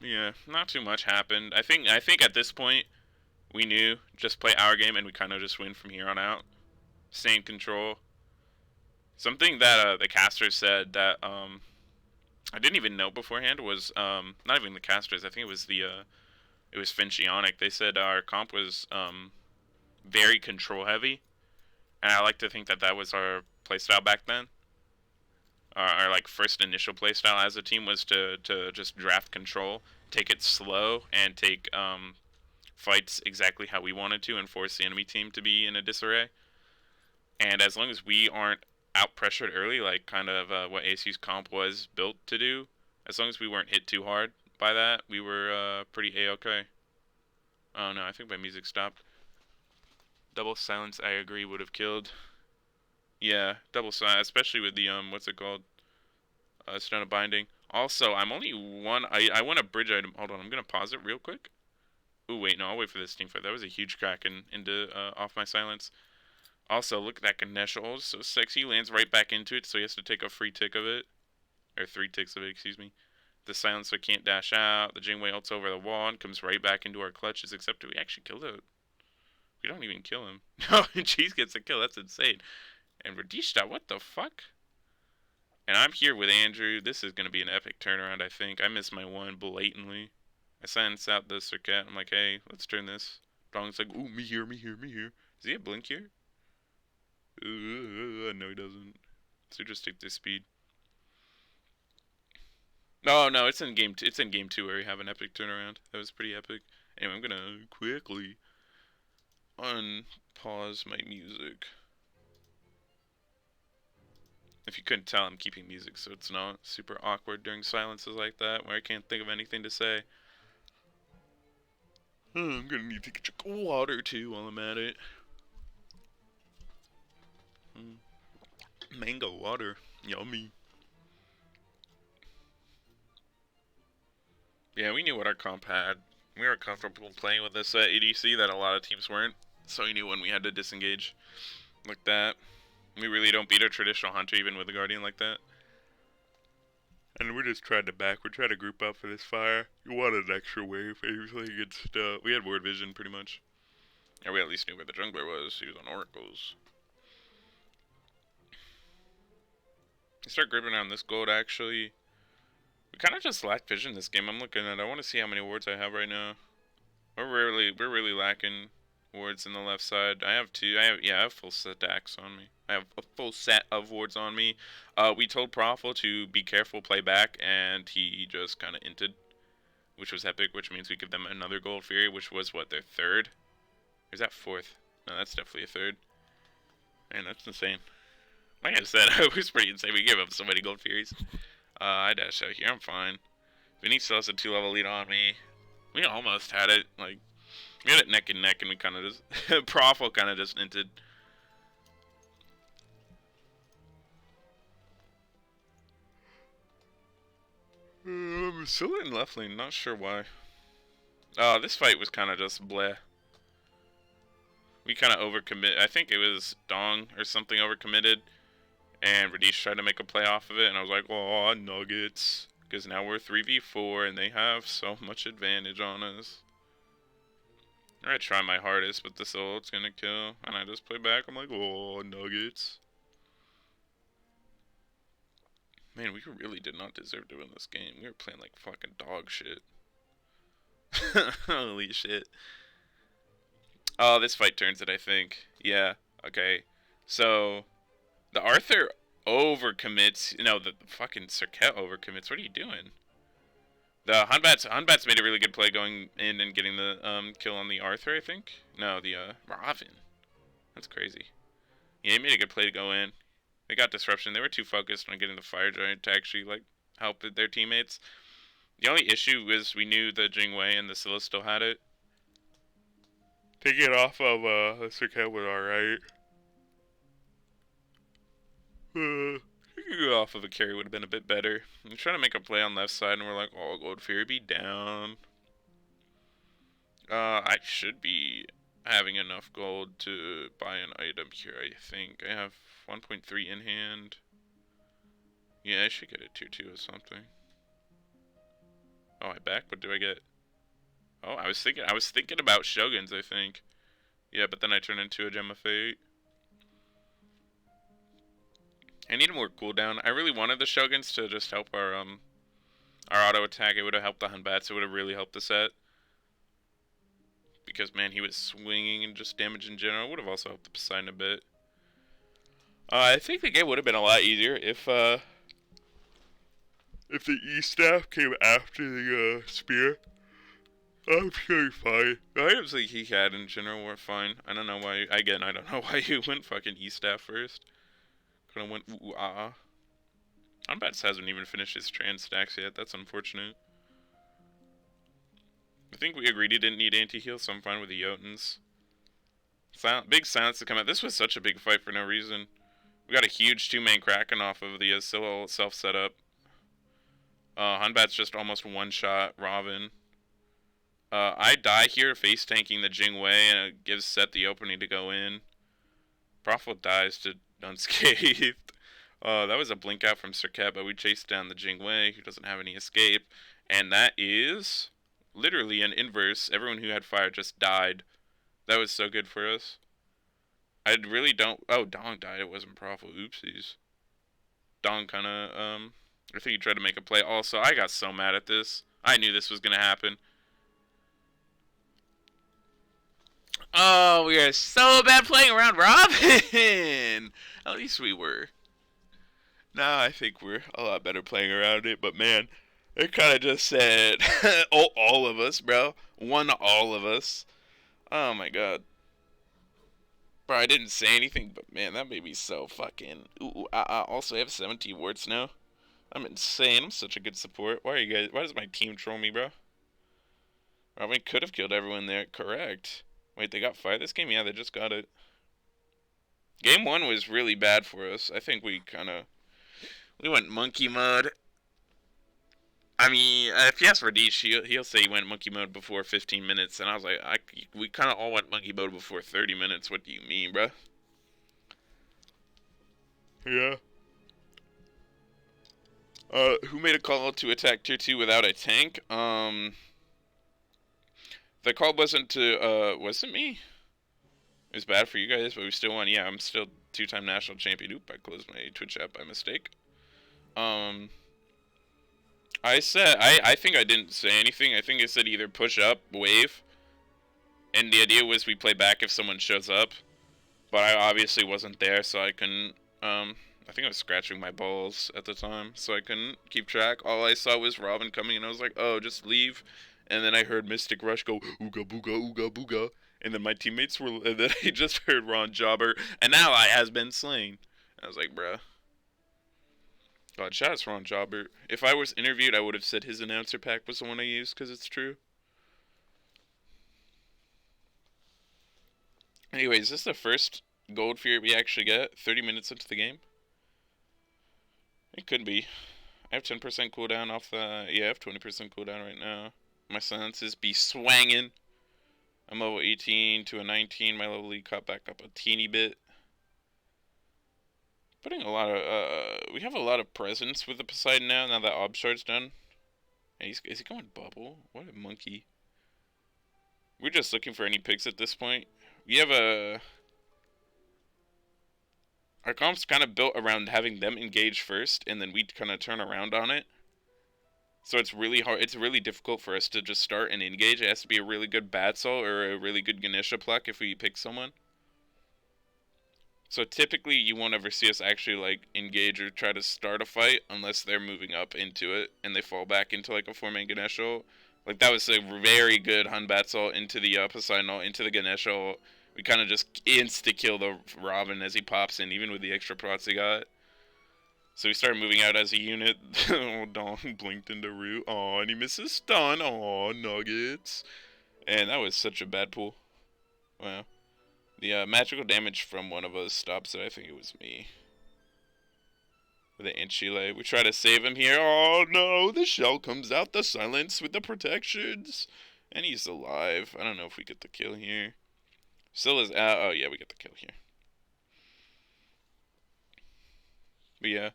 Yeah, not too much happened. I think at this point, we knew just play our game, and we kind of just win from here on out. Stay in control. Something that the casters said that I didn't even know beforehand was not even the casters. I think it was Finchionic. They said our comp was very control heavy, and I like to think that that was our playstyle back then. Our like first initial playstyle as a team was to just draft control, take it slow, and take fights exactly how we wanted to, and force the enemy team to be in a disarray. And as long as we aren't out pressured early, like kind of what ASU's comp was built to do, as long as we weren't hit too hard by that, we were pretty A-okay. Oh no, I think my music stopped. Double silence, I agree, would have killed. Yeah, double silence, especially with the what's it called? Stone of Binding. Also, I'm only one. I want a bridge item. Hold on, I'm gonna pause it real quick. Ooh, wait, no, I'll wait for this team fight. That was a huge crack into off my silence. Also, look at that Ganesh ult, so sexy. He lands right back into it, so he has to take a free tick of it. Or 3 ticks of it, excuse me. The silencer can't dash out. The Jingwei ults over the wall and comes right back into our clutches, except we actually killed it. We don't even kill him. No, Cheese gets a kill. That's insane. And Radishta, what the fuck? And I'm here with Andrew. This is going to be an epic turnaround, I think. I missed my one blatantly. I silence out the Circuit. I'm like, hey, let's turn this. Dong's like, ooh, me here, me here, me here. Does he have Blink here? No, he doesn't. So just take this speed. No, no, it's in game. It's in game 2 where we have an epic turnaround. That was pretty epic. Anyway, I'm gonna quickly unpause my music. If you couldn't tell, I'm keeping music so it's not super awkward during silences like that where I can't think of anything to say. I'm gonna need to get a drink of water too while I'm at it. Mango water, yummy. Yeah, we knew what our comp had. We were comfortable playing with this ADC that a lot of teams weren't, so we knew when we had to disengage like that. We really don't beat a traditional hunter even with a guardian like that. And we're just trying to back. We're trying to group up for this fire. You wanted an extra wave against we had ward vision pretty much. Or we at least knew where the jungler was. He was on oracles. I start gripping on this gold actually. We kind of just lack vision this game. I'm looking at. I want to see how many wards I have right now. We're really lacking wards in the left side. I have 2. I have full stacks on me. I have a full set of wards on me. We told Profil to be careful, play back, and he just kind of inted, which was epic. Which means we give them another gold fury, which was what, their 3rd? Or is that 4th? No, that's definitely a 3rd. Man, that's insane. Like I said, it was pretty insane. We gave up so many gold furies. I dash out here. I'm fine. Vinny still has a 2-level lead on me. We almost had it. Like, we had it neck and neck, and we kind of just... Profil kind of just inted. I'm still in left lane. Not sure why. This fight was kind of just bleh. We kind of overcommit. I think it was Dong or something overcommitted. And Radish tried to make a play off of it, and I was like, oh, Nuggets. Because now we're 3v4, and they have so much advantage on us. I'm going to try my hardest, but this ult's going to kill. And I just play back. I'm like, oh, Nuggets. Man, we really did not deserve to win this game. We were playing like fucking dog shit. Holy shit. Oh, this fight turns it, I think. Yeah, okay. So... the Arthur overcommits. No, the fucking Serket overcommits. What are you doing? The Hunbats made a really good play going in and getting the kill on the Arthur, I think. No, the Raven. That's crazy. Yeah, he made a good play to go in. They got disruption. They were too focused on getting the Fire Giant to actually like help their teammates. The only issue was we knew the Jingwei and the Scylla still had it. Taking it off of the Serket was alright. Off of a carry would have been a bit better. I'm trying to make a play on left side, and we're like, oh, Gold Fury be down. I should be having enough gold to buy an item here, I think. I have 1.3 in hand. Yeah, I should get a 2-2 or something. Oh, I back? What do I get? Oh, I was thinking about Shoguns, I think. Yeah, but then I turned into a Gem of Fate. I need more cooldown. I really wanted the Shoguns to just help our auto attack. It would have helped the Hunbats. It would have really helped the set. Because, man, he was swinging and just damage in general. It would have also helped the Poseidon a bit. I think the game would have been a lot easier if the E-Staff came after the Spear. I'm sure he's fine. The items like he had in general were fine. I don't know why, again, I don't know why you went fucking E-Staff first. Could've went ooh-ah. Hunbats hasn't even finished his trans stacks yet. That's unfortunate. I think we agreed he didn't need anti-heal, so I'm fine with the Jotuns. Big silence to come out. This was such a big fight for no reason. We got a huge 2-main Kraken off of the Scylla self-setup. Hunbat's just almost one-shot Robin. I die here face tanking the Jingwei, and it gives Set the opening to go in. Profil dies to unscathed. That was a blink out from Serket, but we chased down the Jingwei, who doesn't have any escape. And that is literally an inverse. Everyone who had fire just died. That was so good for us. I really don't... oh, Dong died. It wasn't Profil. Oopsies. Dong kind of, I think he tried to make a play. Also, I got so mad at this. I knew this was going to happen. Oh, we are so bad playing around Robin. At least we were. Now I think we're a lot better playing around it, but man, it kind of just said, oh, all of us, bro. All of us. Oh my god. Bro, I didn't say anything, but man, that made me so fucking... Ooh, also, I have 17 wards now. I'm insane. I'm such a good support. Why does my team troll me, bro? Robin could have killed everyone there. Correct. Wait, they got fire this game? Yeah, they just got it. Game 1 was really bad for us. I think we went monkey mode. I mean, if you ask Radish, he'll say he went monkey mode before 15 minutes, and I was like, we kind of all went monkey mode before 30 minutes. What do you mean, bro? Yeah. Who made a call to attack tier 2 without a tank? The call wasn't me. It was bad for you guys, but we still won. Yeah, I'm still 2-time national champion. Oop, I closed my Twitch app by mistake. I think I didn't say anything. I think I said either push up, wave, and the idea was we play back if someone shows up. But I obviously wasn't there, so I couldn't, I think I was scratching my balls at the time, so I couldn't keep track. All I saw was Robin coming, and I was like, oh, just leave. And then I heard Mystic Rush go, ooga booga, ooga booga. And then my teammates were, and then I just heard Ron Jobber, an ally has been slain. I was like, bruh. God, shout out to Ron Jobber. If I was interviewed, I would have said his announcer pack was the one I used because it's true. Anyways, is this the first gold fear we actually get 30 minutes into the game? It could be. I have 10% cooldown off the... Yeah, I have 20% cooldown right now. My silences be swanging. I'm level 18 to a 19. My level lead caught back up a teeny bit. Putting a lot of... we have a lot of presence with the Poseidon now that Obshard's done. And is he going bubble? What a monkey. We're just looking for any picks at this point. We have a... Our comp's kind of built around having them engage first, and then we kind of turn around on it. So it's really hard. It's really difficult for us to just start and engage. It has to be a really good Batsal or a really good Ganesha pluck if we pick someone. So typically you won't ever see us actually like engage or try to start a fight unless they're moving up into it and they fall back into like a 4-man Ganesha. Like that was a very good Hun Batsal into the Poseidon, into the Ganesha. We kind of just insta-kill the Robin as he pops in, even with the extra prots he got. So we start moving out as a unit. Oh, Dong blinked into root. Aw, and he misses stun. Aw, nuggets. And that was such a bad pull. Wow. The magical damage from one of us stops it. I think it was me. With the Enchile. We try to save him here. Oh, no. The shell comes out. The silence with the protections. And he's alive. I don't know if we get the kill here. Still is out. Oh, yeah, we get the kill here. But yeah.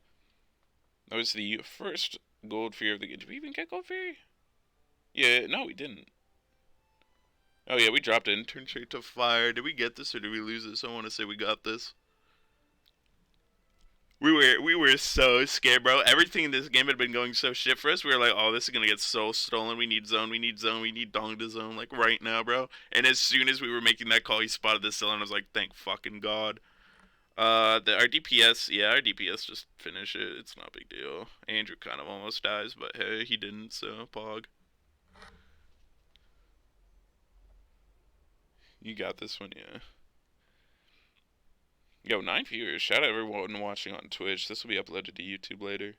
That was the first gold fear of the game. Did we even get gold fear? Yeah, no, we didn't. Oh, yeah, we dropped it and turned straight to fire. Did we get this or did we lose this? I want to say we got this. We were so scared, bro. Everything in this game had been going so shit for us. We were like, oh, this is going to get so stolen. We need zone. We need zone. We need Dong to zone, like, right now, bro. And as soon as we were making that call, he spotted the cell, and I was like, thank fucking God. Our DPS, yeah, our DPS just finish it. It's not a big deal. Andrew kind of almost dies, but hey, he didn't, so pog. You got this one, yeah. Yo, 9 viewers. Shout out everyone watching on Twitch. This will be uploaded to YouTube later.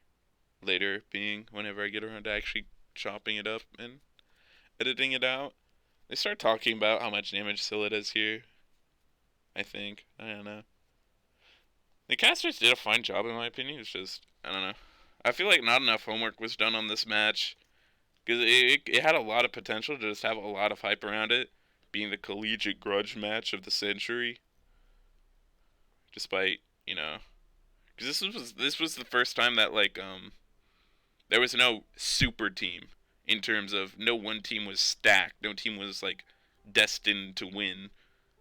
Later being whenever I get around to actually chopping it up and editing it out. They start talking about how much damage Scylla does here. I think. I don't know. The casters did a fine job in my opinion. It's just, I don't know. I feel like not enough homework was done on this match. Because it had a lot of potential to just have a lot of hype around it. Being the collegiate grudge match of the century. Despite, you know, because this was the first time that like there was no super team in terms of no one team was stacked, no team was like destined to win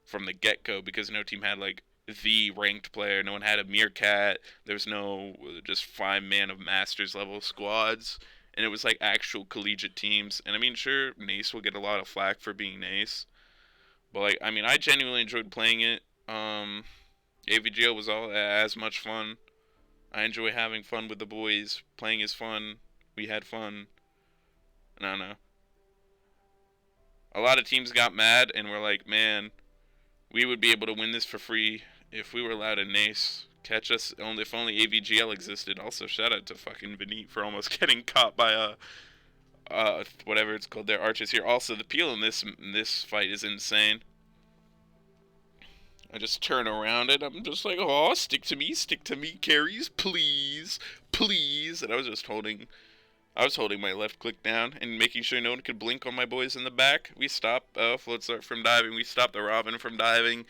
from the get-go because no team had like the ranked player, no one had a Meerkat, there was no just 5-man of Masters level squads, and it was like actual collegiate teams. And I mean, sure, NACE will get a lot of flack for being NACE, but like I mean, I genuinely enjoyed playing it. AVGL was all as much fun. I enjoy having fun with the boys. Playing is fun. We had fun. I don't know. A lot of teams got mad and were like, man, we would be able to win this for free if we were allowed in NACE. Catch us if only AVGL existed. Also, shout out to fucking Benit for almost getting caught by whatever it's called, their archers here. Also, the peel in this fight is insane. I just turn around and I'm just like, oh, stick to me, carries, please, please. And I was holding my left click down and making sure no one could blink on my boys in the back. We stopped Floatsart from diving. We stopped the Robin from diving.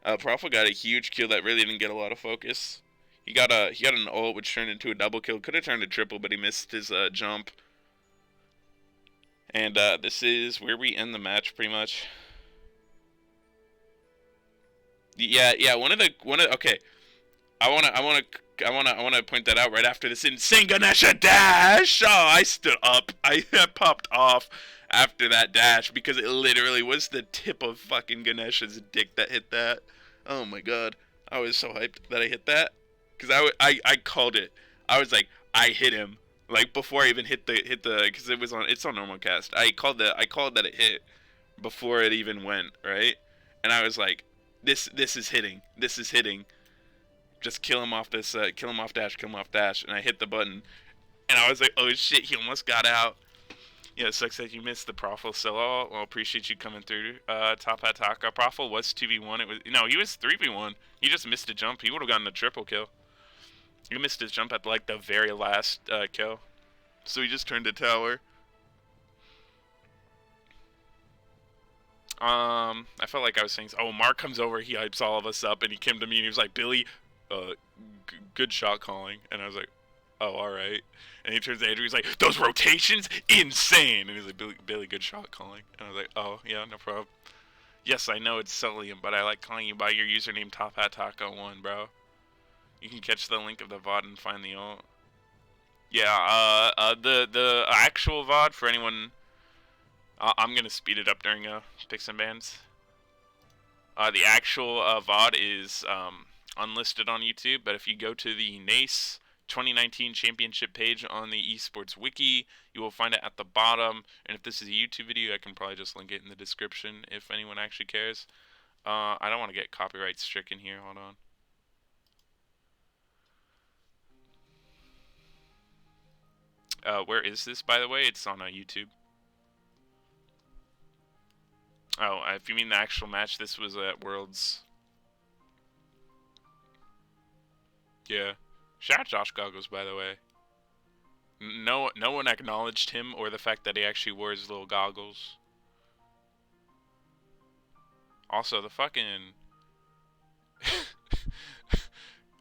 Profo got a huge kill that really didn't get a lot of focus. He got an ult which turned into a double kill. Could have turned a triple, but he missed his jump. And this is where we end the match pretty much. Yeah. Okay. I wanna point that out right after this insane Ganesha dash. Oh, I stood up. I popped off after that dash because it literally was the tip of fucking Ganesha's dick that hit that. Oh my god, I was so hyped that I hit that because I called it. I was like, I hit him like before I even hit the because it's on normal cast. I called that it hit before it even went right, and I was like. This is hitting. This is hitting. just kill him off this, kill him off dash, and I hit the button, and I was like, oh shit, he almost got out. Yeah, it sucks that you missed the Profil solo. Well, appreciate you coming through. Top Hat Taka. Profil was 2v1. It was no, he was 3v1. He just missed a jump. He would have gotten a triple kill. He missed his jump at like the very last kill. So he just turned to tower. I felt like I was saying, oh, Mark comes over, he hypes all of us up, and he came to me and he was like, Billy, good shot calling. And I was like, oh, alright. And he turns to Andrew, he's like, those rotations, insane. And he's like, Billy, good shot calling. And I was like, oh, yeah, no problem. Yes, I know it's Sullium, but I like calling you by your username TopHatTaco1, bro. You can catch the link of the VOD and find the ult. Yeah, the actual VOD, for anyone, I'm gonna speed it up during picks and bans. The actual VOD is unlisted on YouTube, but if you go to the NACE 2019 Championship page on the esports wiki, you will find it at the bottom. And if this is a YouTube video, I can probably just link it in the description if anyone actually cares. I don't want to get copyright stricken here. Hold on. Where is this, by the way? It's on YouTube. Oh, if you mean the actual match, this was at Worlds. Yeah. Shout out Josh Goggles, by the way. No one acknowledged him or the fact that he actually wore his little goggles. Also, the fucking...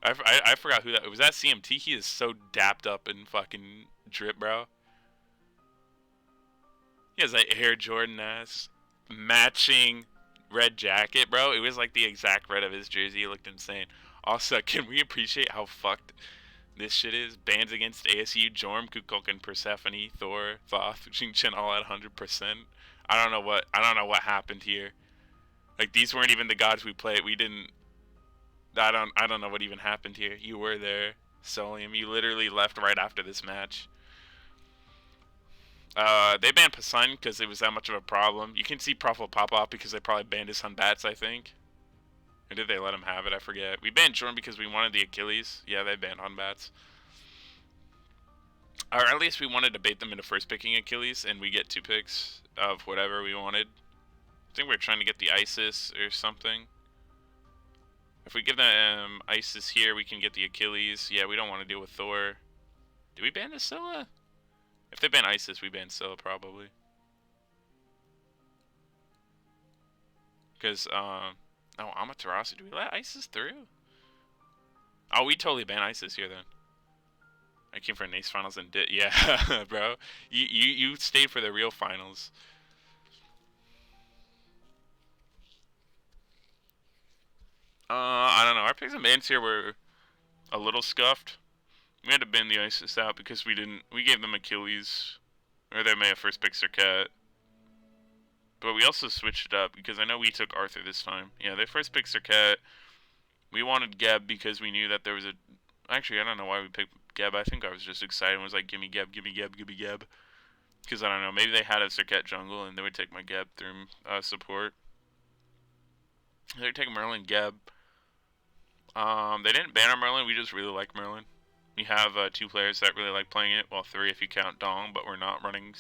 I forgot who that was. That CMT? He is so dapped up in fucking drip, bro. He has that Air Jordan ass matching red jacket, bro. It was like the exact red of his jersey. It looked insane. Also, can we appreciate how fucked this shit is? Bans against ASU, Jorm, Kukulkan, Persephone, Thor, Thoth, Xingchen all at 100%. I don't know what happened here. Like, these weren't even the gods we played. We didn't. I don't know what even happened here. You were there, Solium. You literally left right after this match. They banned Poseidon because it was that much of a problem. You can see Profil pop off because they probably banned his Hunbats, I think. Or did they let him have it? I forget. We banned Jordan because we wanted the Achilles. Yeah, they banned Hunbats. Or at least we wanted to bait them into first picking Achilles, and we get 2 picks of whatever we wanted. I think we were trying to get the Isis or something. If we give them Isis here, we can get the Achilles. Yeah, we don't want to deal with Thor. Do we ban the Scylla? If they ban Isis, we ban Scylla probably. Because, oh, Amaterasu. Do we let Isis through? Oh, we totally ban Isis here then. I came for NACE finals and did. Yeah, bro. You stayed for the real finals. I don't know. Our picks and bans here were a little scuffed. We had to ban the Isis out because we gave them Achilles. Or they may have first picked Serket. But we also switched it up because I know we took Arthur this time. Yeah, they first picked Serket. We wanted Geb because we knew that there was a... Actually, I don't know why we picked Geb. I think I was just excited and was like, gimme Geb, gimme Geb, gimme Geb. Because I don't know, maybe they had a Serket jungle and they would take my Geb through support. They would take Merlin, Geb. They didn't ban our Merlin, we just really like Merlin. We have 2 players that really like playing it, well 3 if you count Dong, but we're not running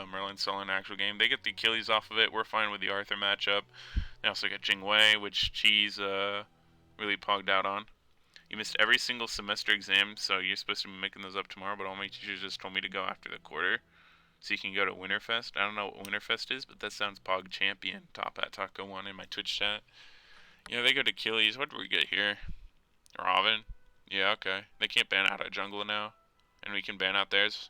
Merlin solo in actual game. They get the Achilles off of it, we're fine with the Arthur matchup. They also get Jingwei, which Cheese really pogged out on. You missed every single semester exam, so you're supposed to be making those up tomorrow, but all my teachers just told me to go after the quarter. So you can go to Winterfest. I don't know what Winterfest is, but that sounds Pog Champion. Top at Taco1 in my Twitch chat. Yeah, they go to Achilles. What do we get here? Robin? Yeah, okay. They can't ban out our jungle now. And we can ban out theirs.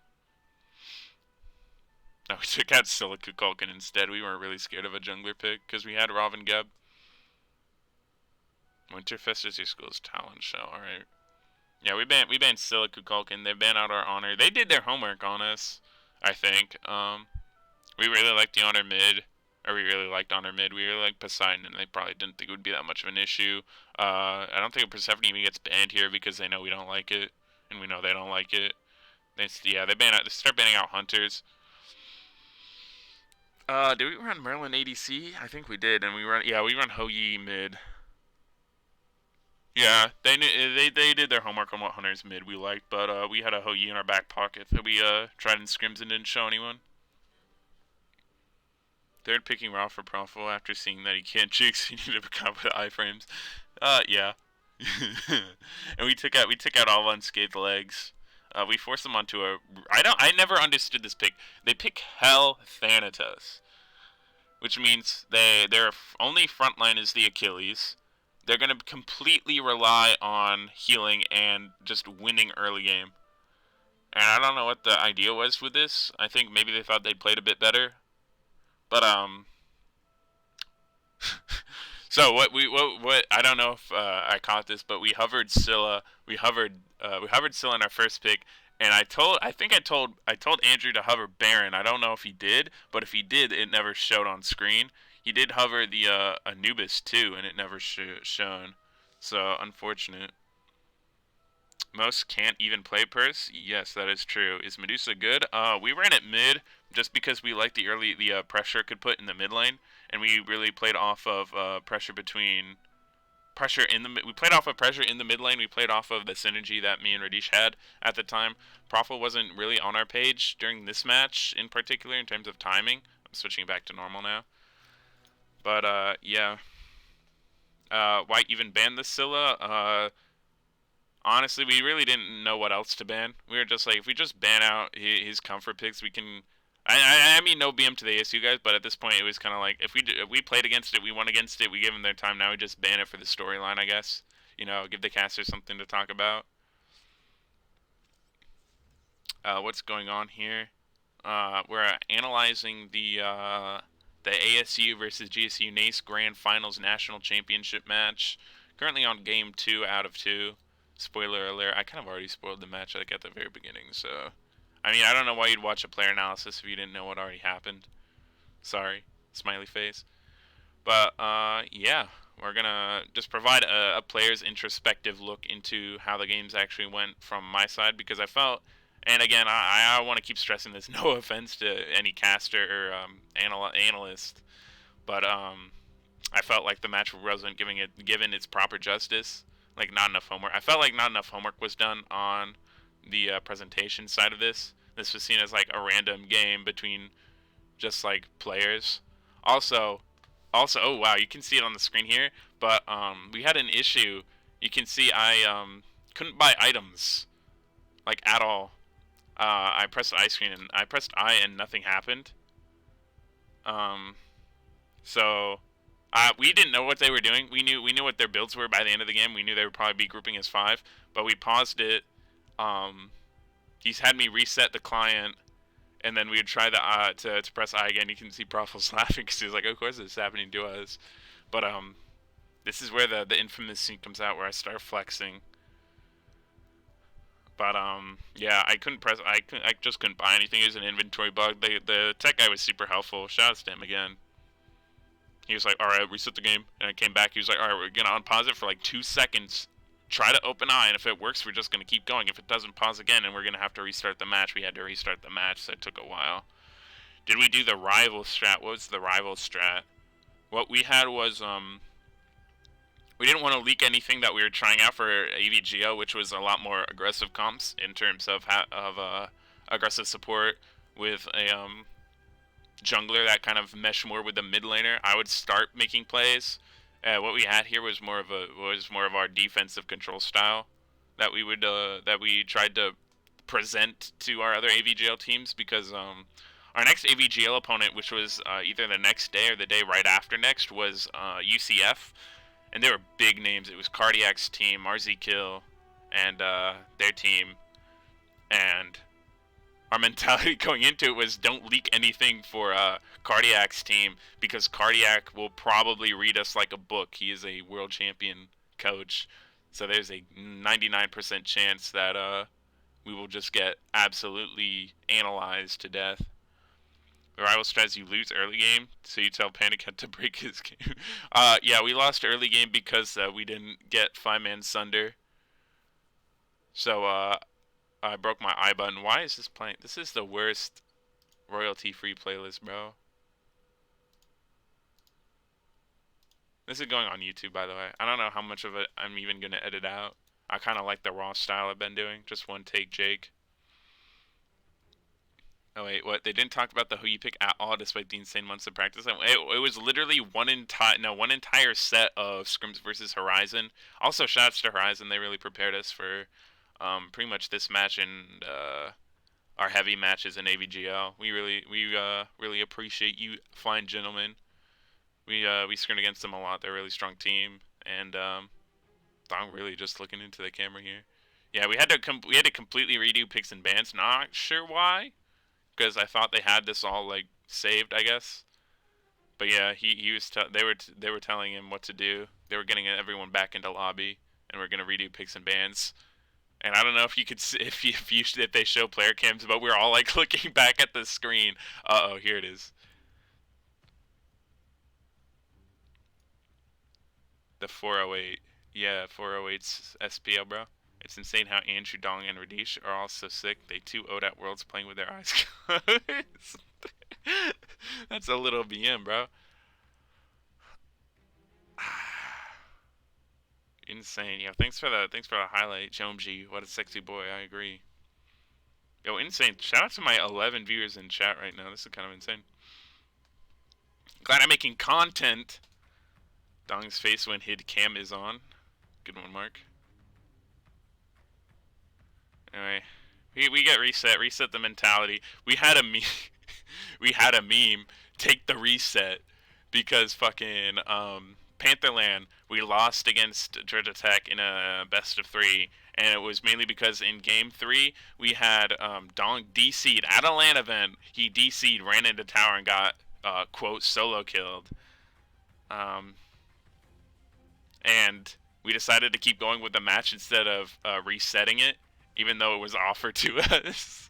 No, we took out Silica Culkin instead. We weren't really scared of a jungler pick because we had Robin Geb. Winterfest is your school's talent show. Alright. Yeah, we banned Silica Culkin. They banned out our honor. They did their homework on us, I think. We really liked the honor mid. Or we really liked honor mid. We really liked Poseidon, and they probably didn't think it would be that much of an issue. I don't think Persephone even gets banned here because they know we don't like it, and we know they don't like it. They start banning out hunters. Did we run Merlin ADC? I think we did, and we run Ho Yi mid. Yeah, they did their homework on what Hunter's mid we liked, but we had a Hou Yi in our back pocket that we tried in scrims and didn't show anyone. Third picking Raw for Profile after seeing that he can't jix, he needed to come with iframes. Yeah. And we took out all unscathed legs. We forced them onto a. I never understood this pick. They pick Hell Thanatos, which means their only front line is the Achilles. They're gonna completely rely on healing and just winning early game. And I don't know what the idea was with this. I think maybe they thought they'd played a bit better, but So what I don't know if I caught this, but we hovered Scylla. We hovered Scylla in our first pick, and I told Andrew to hover Baron. I don't know if he did, but if he did, it never showed on screen. He did hover the Anubis too, and it never shown. So unfortunate. Most can't even play Purse. Yes, that is true. Is Medusa good? We ran it mid just because we liked the pressure it could put in the mid lane, and we really played off of pressure in the we played off of pressure in the mid lane. We played off of the synergy that me and Radish had at the time. Profil wasn't really on our page during this match in particular in terms of timing. I'm switching back to normal now. But yeah. Why even ban the Scylla? Honestly, we really didn't know what else to ban. We were just like, if we just ban out his comfort picks, we can. I mean, no BM to the ASU guys, but at this point, it was kind of like if we played against it, we won against it, we give them their time. Now we just ban it for the storyline, I guess. Give the casters something to talk about. What's going on here? We're analyzing the ASU versus GSU NACE Grand Finals National Championship match. Currently on game 2 out of 2. Spoiler alert, I kind of already spoiled the match like at the very beginning, so I mean, I don't know why you'd watch a player analysis if you didn't know what already happened. Sorry, smiley face. But yeah, we're gonna just provide a player's introspective look into how the games actually went from my side because I felt, and again, I want to keep stressing this. No offense to any caster or analyst, but I felt like the match wasn't given its proper justice. Like not enough homework. I felt like not enough homework was done on the presentation side of this. This was seen as like a random game between just like players. Also, oh wow, you can see it on the screen here. But we had an issue. You can see I couldn't buy items like at all. I pressed I screen and I pressed I and nothing happened. Um, so we didn't know what they were doing. We knew what their builds were by the end of the game. We knew they would probably be grouping as 5, but we paused it. He's had me reset the client, and then we would try to press I again. You can see Profil's laughing because he's like, "Of course it's happening to us." But this is where the infamous scene comes out where I start flexing. But yeah, I couldn't press. I just couldn't buy anything. It was an inventory bug. The tech guy was super helpful. Shout out to him again. He was like, all right, reset the game. And I came back. He was like, all right, we're going to unpause it for like 2 seconds. Try to open eye. And if it works, we're just going to keep going. If it doesn't, pause again. And we're going to have to restart the match. We had to restart the match, so it took a while. Did we do the rival strat? What was the rival strat? What we had was, we didn't want to leak anything that we were trying out for AVGO, which was a lot more aggressive comps in terms of aggressive support with a jungler that kind of meshed more with the mid laner. I would start making plays. What we had here was more of our defensive control style that we tried to present to our other AVGL teams because our next AVGL opponent, which was either the next day or the day right after next, was UCF, and they were big names. It was Cardiac's team, RZ Kill, and their team, and our mentality going into it was don't leak anything for Cardiac's team because Cardiac will probably read us like a book. He is a world champion coach, so there's a 99% chance that we will just get absolutely analyzed to death. The rival strats you lose early game, so you tell Panic to break his game. Yeah, we lost early game because we didn't get 5-man Sunder. So I broke my I button. Why is this playing? This is the worst royalty-free playlist, bro. This is going on YouTube, by the way. I don't know how much of it I'm even gonna edit out. I kind of like the raw style I've been doing. Just one take, Jake. Oh wait, what? They didn't talk about the who you pick at all, despite the insane months of practice. It was literally one entire set of scrims versus Horizon. Also, shouts to Horizon. They really prepared us for pretty much this match and our heavy matches in AVGL. We really appreciate you, fine gentlemen. We scrimmed against them a lot. They're a really strong team, and I'm really just looking into the camera here. Yeah, we had to completely redo picks and bans. Not sure why, because I thought they had this all like saved, I guess. But yeah, he was they were telling him what to do. They were getting everyone back into lobby, and we're gonna redo picks and bans. And I don't know if you could see, if they show player cams, but we're all like looking back at the screen. Uh oh, here it is. The 408. Yeah, 408's SPL, bro. It's insane how Andrew, Dong, and Radish are all so sick. They 2-0'd at Worlds playing with their eyes closed. That's a little BM, bro. Insane. Yo, thanks for the highlight, Jomji. What a sexy boy. I agree. Yo, insane. Shout out to my 11 viewers in chat right now. This is kind of insane. Glad I'm making content. Dong's face when hid cam is on. Good one, Mark. Anyway, we get reset the mentality. We had a we had a meme. Take the reset because fucking Pantherland, we lost against Georgia Tech in a best of 3, and it was mainly because in game 3 we had Dong DC'd at a LAN event. He DC'd, ran into tower, and got quote solo killed. And we decided to keep going with the match instead of resetting it, even though it was offered to us.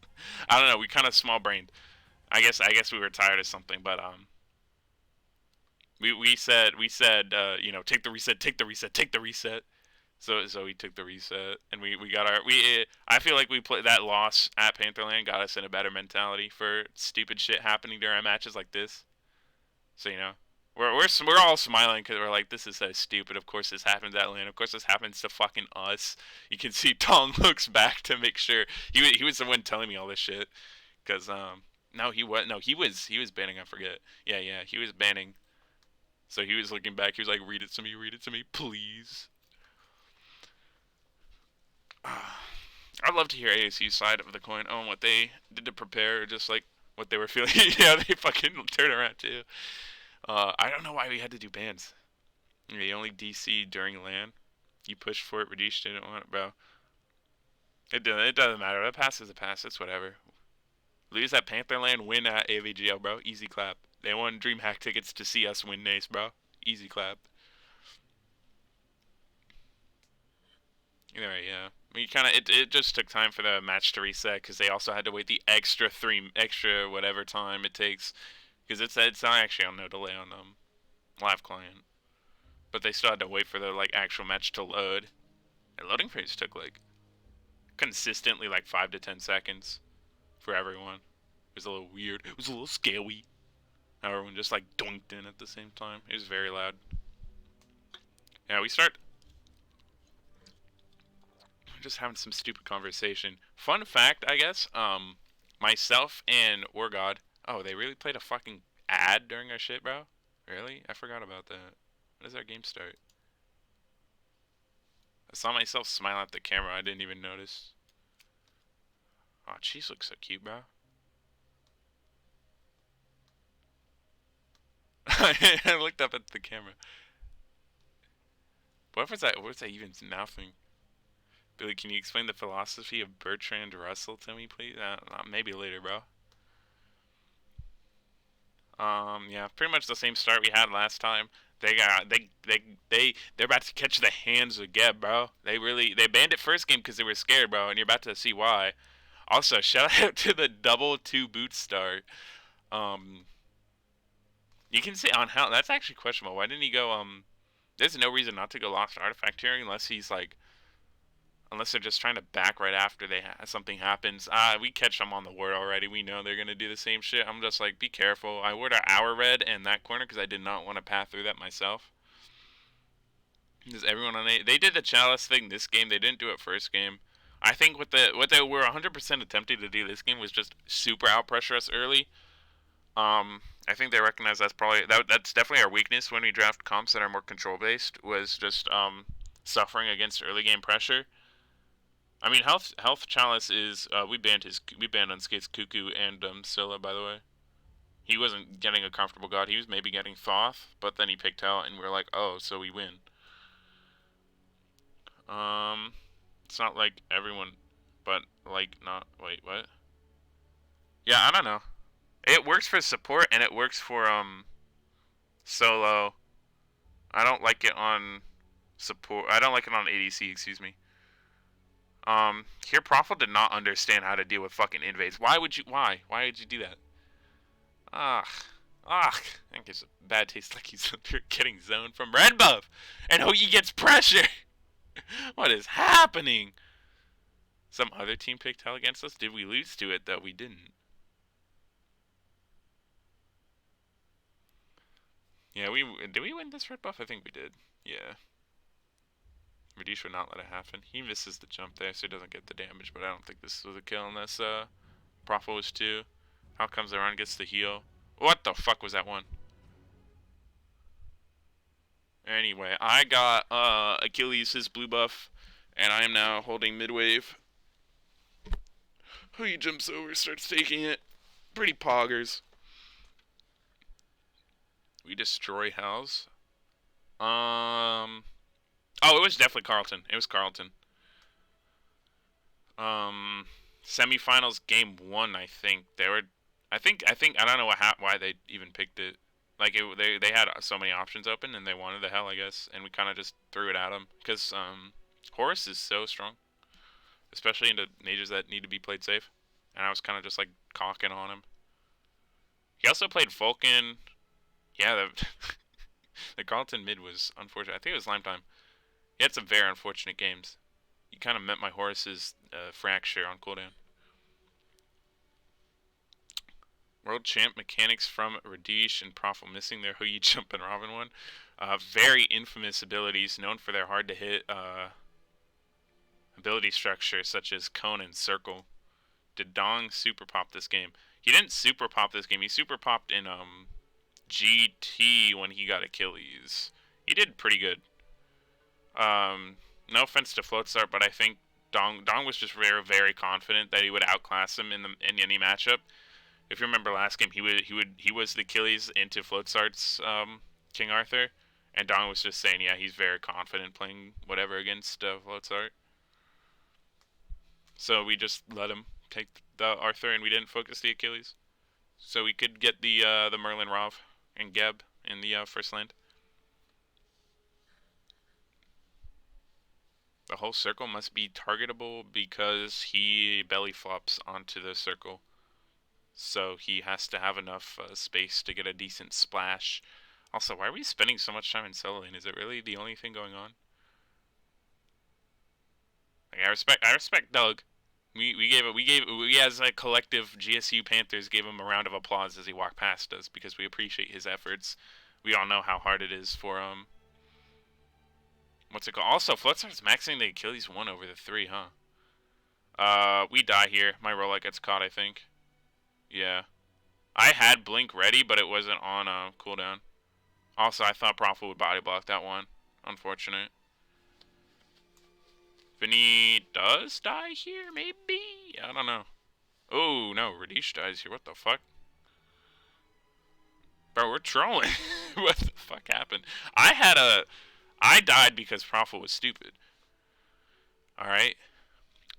I don't know. We kind of small-brained. I guess we were tired of something, but we said you know, take the reset, take the reset, take the reset. So we took the reset, and we got our I feel like we played that loss at Pantherland got us in a better mentality for stupid shit happening during matches like this. So you know. We're all smiling because we're like, this is so stupid. Of course this happens at LAN. Of course this happens to fucking us. You can see Tong looks back to make sure he was the one telling me all this shit. Cause he was banning. I forget. Yeah, he was banning. So he was looking back. He was like, read it to me, please. I'd love to hear ASU's side of the coin on what they did to prepare, just like what they were feeling. Yeah, they fucking turn around too. I don't know why we had to do bans. You only DC during LAN. You pushed for it, Radish didn't want it, bro. It doesn't matter. A pass is a pass. It's whatever. Lose at Pantherland, win at AVGL, bro. Easy clap. They won DreamHack tickets to see us win NACE, bro. Easy clap. Anyway, yeah. We it just took time for the match to reset because they also had to wait the extra whatever time it takes. Because it's not actually on no delay on live client, but they still had to wait for the like actual match to load. And loading frames took like consistently like 5 to 10 seconds for everyone. It was a little weird. It was a little scary. How everyone just like doinked in at the same time. It was very loud. Yeah, we start just having some stupid conversation. Fun fact, I guess. Myself and Orgod. Oh, they really played a fucking ad during our shit, bro? Really? I forgot about that. When does our game start? I saw myself smile at the camera. I didn't even notice. Oh, cheese looks so cute, bro. I looked up at the camera. What was that? What's that even mouthing? Billy, can you explain the philosophy of Bertrand Russell to me, please? Maybe later, bro. Yeah, pretty much the same start we had last time. They're about to catch the hands of Geb, bro. They banned it first game because they were scared, bro, and you're about to see why. Also, shout out to the double 2 boot start. You can see on how that's actually questionable. Why didn't he go? There's no reason not to go Lost Artifact here unless he's like. Unless they're just trying to back right after something happens. We catch them on the ward already. We know they're going to do the same shit. I'm just like, be careful. I warded our red in that corner because I did not want to path through that myself. Is everyone on A? They did the chalice thing this game. They didn't do it first game. I think what they were 100% attempting to do this game was just super out pressure us early. I think they recognize that's definitely our weakness when we draft comps that are more control based, was just suffering against early game pressure. I mean, health chalice is we banned Unscathed's Cuckoo and Scylla, by the way. He wasn't getting a comfortable god. He was maybe getting Thoth, but then he picked out, and we are like, oh, so we win. It's not like everyone, but like not. Wait, what? Yeah, I don't know. It works for support and it works for solo. I don't like it on support. I don't like it on ADC. Excuse me. Here Profil did not understand how to deal with fucking invades. Why would you? Why? Why would you do that? Ah, that gives a bad taste. Like he's getting zoned from red buff, and Hoagie gets pressure. What is happening? Some other team picked hell against us. Did we lose to it though? We didn't. Yeah, did we win this red buff? I think we did. Yeah. Radish would not let it happen. He misses the jump there, so he doesn't get the damage, but I don't think this was a kill unless Profil was 2. How comes Aran gets the heal? What the fuck was that one? Anyway, I got Achilles, his blue buff, and I am now holding mid wave. He jumps over, starts taking it. Pretty poggers. We destroy house. Oh, it was definitely Carlton. It was Carlton. Semifinals game 1, I think. I don't know why they even picked it. Like they had so many options open and they wanted the hell, I guess, and we kind of just threw it at them because Horus is so strong, especially into mages that need to be played safe. And I was kind of just like cocking on him. He also played Vulcan. Yeah, the Carlton mid was unfortunate. I think it was Lime Time. He had some very unfortunate games. He kind of met my Horus's fracture on cooldown. World champ mechanics from Radish and Profil missing their Hoagie jump and Robin one. Very infamous abilities known for their hard to hit ability structure such as Cone and Circle. Did Dong super pop this game? He didn't super pop this game. He super popped in GT when he got Achilles. He did pretty good. No offense to Floatsart, but I think Dong was just very, very confident that he would outclass him in any matchup. If you remember last game, he was the Achilles into Floatsart's King Arthur, and Dong was just saying, yeah, he's very confident playing whatever against Floatsart. So we just let him take the Arthur, and we didn't focus the Achilles, so we could get the Merlin Rav and Geb in the first land. The whole circle must be targetable because he belly flops onto the circle. So he has to have enough space to get a decent splash. Also, why are we spending so much time in solo lane? Is it really the only thing going on? Like, I respect Doug. We as a collective GSU Panthers gave him a round of applause as he walked past us because we appreciate his efforts. We all know how hard it is for what's it called? Also, Floatsart's maxing the Achilles 1 over the 3, huh? We die here. My rollout gets caught, I think. Yeah. I had Blink ready, but it wasn't on cooldown. Also, I thought Profil would body block that one. Unfortunate. Vinny does die here, maybe? I don't know. Oh, no, Radish dies here. What the fuck? Bro, we're trolling. What the fuck happened? I died because Profil was stupid. Alright?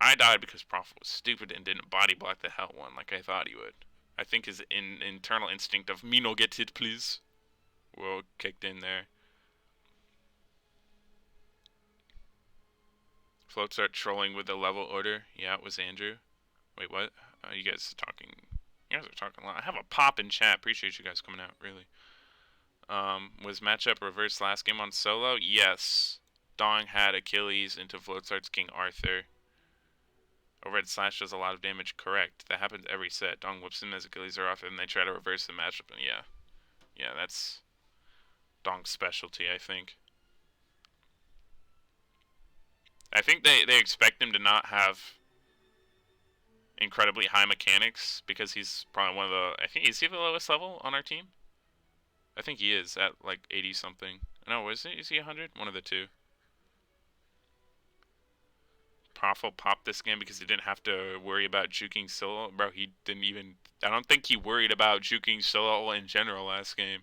I died because Profil was stupid and didn't body block the hell one like I thought he would. I think his internal instinct of, me no get hit, please, well, kicked in there. Floatsart trolling with the level order. Yeah, it was Andrew. Wait, what? You guys are talking a lot. I have a pop in chat. Appreciate you guys coming out, really. Was matchup reversed last game on solo? Yes. Dong had Achilles into Floatsart's King Arthur. Overhead slash does a lot of damage, correct. That happens every set. Dong whips him as Achilles are off, and they try to reverse the matchup, and yeah, that's Dong's specialty, I think. I think they expect him to not have incredibly high mechanics because he's probably one of the. I think is he the lowest level on our team? I think he is at like 80 something. No, is he? Is he 100? One of the two. Proffel popped this game because he didn't have to worry about juking solo. Bro, he didn't even. I don't think he worried about juking solo in general last game.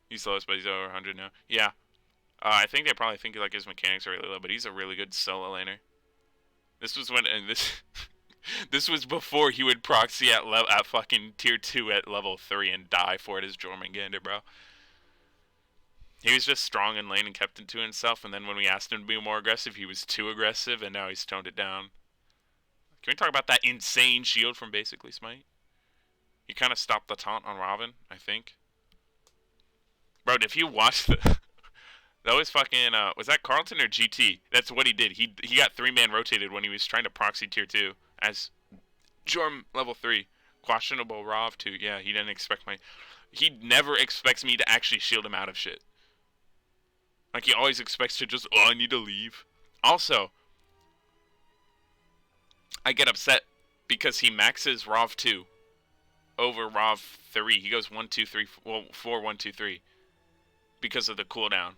He's lowest, but he's over 100 now. Yeah. I think they probably think like his mechanics are really low, but he's a really good solo laner. This was when, and this, this was before he would proxy at fucking tier 2 at level 3 and die for it as Jormungandr, bro. He was just strong in lane and kept it to himself, and then when we asked him to be more aggressive, he was too aggressive, and now he's toned it down. Can we talk about that insane shield from Basically Smite? He kind of stopped the taunt on Robin, I think. Bro, if you watch the... That was fucking, was that Carlton or GT? That's what he did. He got 3-man rotated when he was trying to proxy tier 2 as Jorm level 3. Questionable Rov too. Yeah, he didn't expect my... He never expects me to actually shield him out of shit. Like, he always expects to just, oh, I need to leave. Also, I get upset because he maxes Rov 2 over Rov 3. He goes 1, 2, 3, well, 4, 1, 2, 3 because of the cooldown.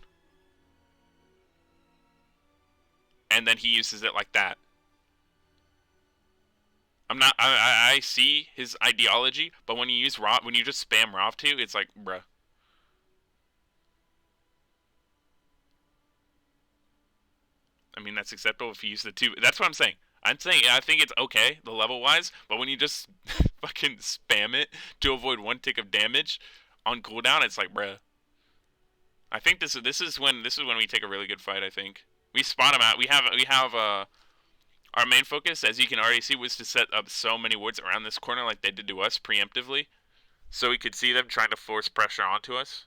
And then he uses it like that. I see his ideology, but when you use Rov, when you just spam Rov 2, it's like, bruh. I mean, that's acceptable if you use the 2. That's what I'm saying. I'm saying I think it's okay, the level-wise, but when you just fucking spam it to avoid 1 tick of damage on cooldown, it's like, bruh. I think this is when we take a really good fight, I think. We spot him out. We have our main focus, as you can already see, was to set up so many wards around this corner like they did to us preemptively, so we could see them trying to force pressure onto us.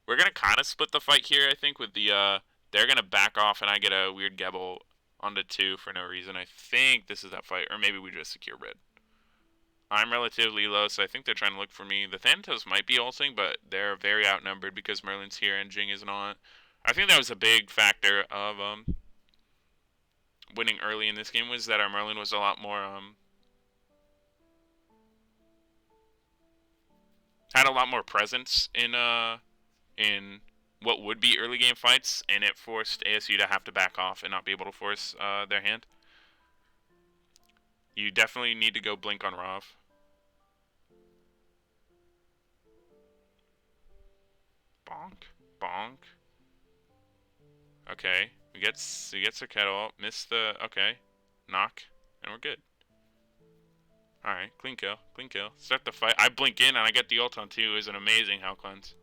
We're gonna kind of split the fight here, I think, with the they're gonna back off and I get a weird Gebel onto 2 for no reason. I think this is that fight, or maybe we just secure red. I'm relatively low, so I think they're trying to look for me. The Thanatos might be ulting, but they're very outnumbered because Merlin's here and Jing is not. I think that was a big factor of winning early in this game, was that our Merlin was a lot more had a lot more presence in what would be early game fights, and it forced ASU to have to back off and not be able to force their hand. You definitely need to go blink on Rov. Bonk, bonk. Okay, he gets a kettle. Miss the knock, and we're good. All right, clean kill, clean kill. Start the fight. I blink in and I get the ult on 2. It was an amazing hell cleanse.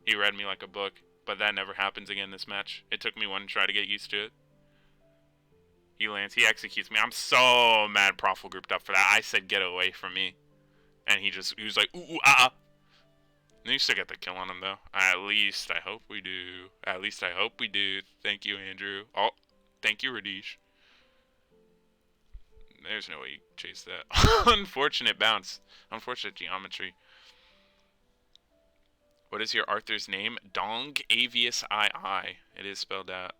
He read me like a book, but that never happens again this match. It took me 1 try to get used to it. He lands. He executes me. I'm so mad Proffel grouped up for that. I said get away from me, and he was like ooh, ooh ah. And you still get the kill on him, though. At least I hope we do. At least I hope we do. Thank you, Andrew. Oh, thank you, Radish. There's no way you chase that. Unfortunate bounce. Unfortunate geometry. What is your Arthur's name? Dong Avius II. It is spelled out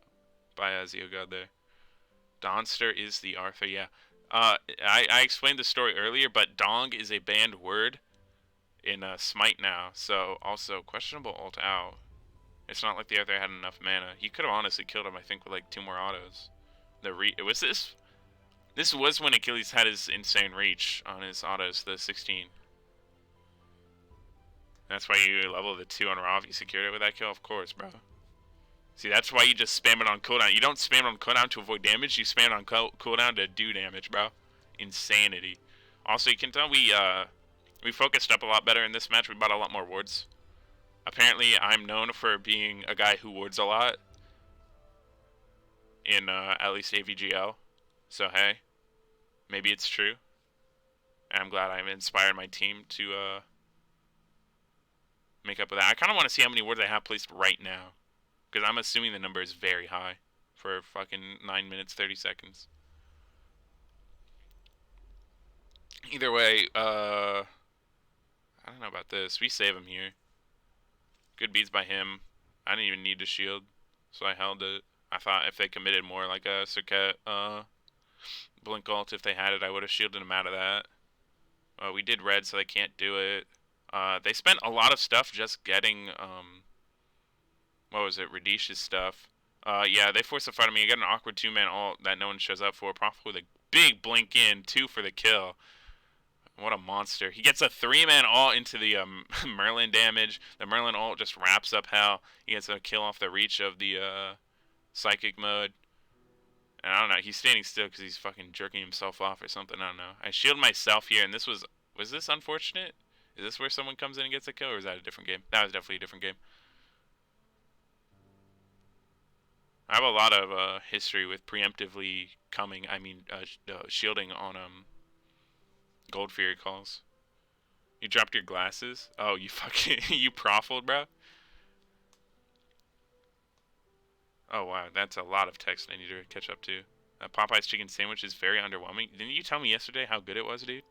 by Azio God there. Donster is the Arthur, yeah. I explained the story earlier, but Dong is a banned word in Smite now, so also questionable ult out. It's not like the Arthur had enough mana. He could have honestly killed him, I think, with like 2 more autos. This was when Achilles had his insane reach on his autos, the 16. That's why you level the 2 on Rav. You secured it with that kill, of course, bro. See, that's why you just spam it on cooldown. You don't spam it on cooldown to avoid damage. You spam it on cooldown to do damage, bro. Insanity. Also, you can tell we focused up a lot better in this match. We bought a lot more wards. Apparently, I'm known for being a guy who wards a lot in at least AVGL. So, hey, maybe it's true. And I'm glad I've inspired my team to make up with that. I kind of want to see how many wards I have placed right now, because I'm assuming the number is very high for fucking 9 minutes, 30 seconds. Either way, I don't know about this. We save him here. Good beats by him. I didn't even need to shield, so I held it. I thought if they committed more like a Circuit blink ult, if they had it, I would have shielded them out of that. We did red, so they can't do it. They spent a lot of stuff just getting, what was it, Radish's stuff. Yeah, they forced a fight on me. I got an awkward 2-man ult that no one shows up for. Prophet with a big blink in, 2 for the kill. What a monster. He gets a 3-man ult into the Merlin damage. The Merlin ult just wraps up Hell. He gets a kill off the reach of the psychic mode. And I don't know, he's standing still because he's fucking jerking himself off or something. I don't know. I shield myself here, and this was this unfortunate? Is this where someone comes in and gets a kill, or is that a different game? That was definitely a different game. I have a lot of history with preemptively coming, shielding on Gold Fury calls. You dropped your glasses? Oh, you fucking, you profiled, bro? Oh, wow, that's a lot of text I need to catch up to. Popeye's chicken sandwich is very underwhelming. Didn't you tell me yesterday how good it was, dude?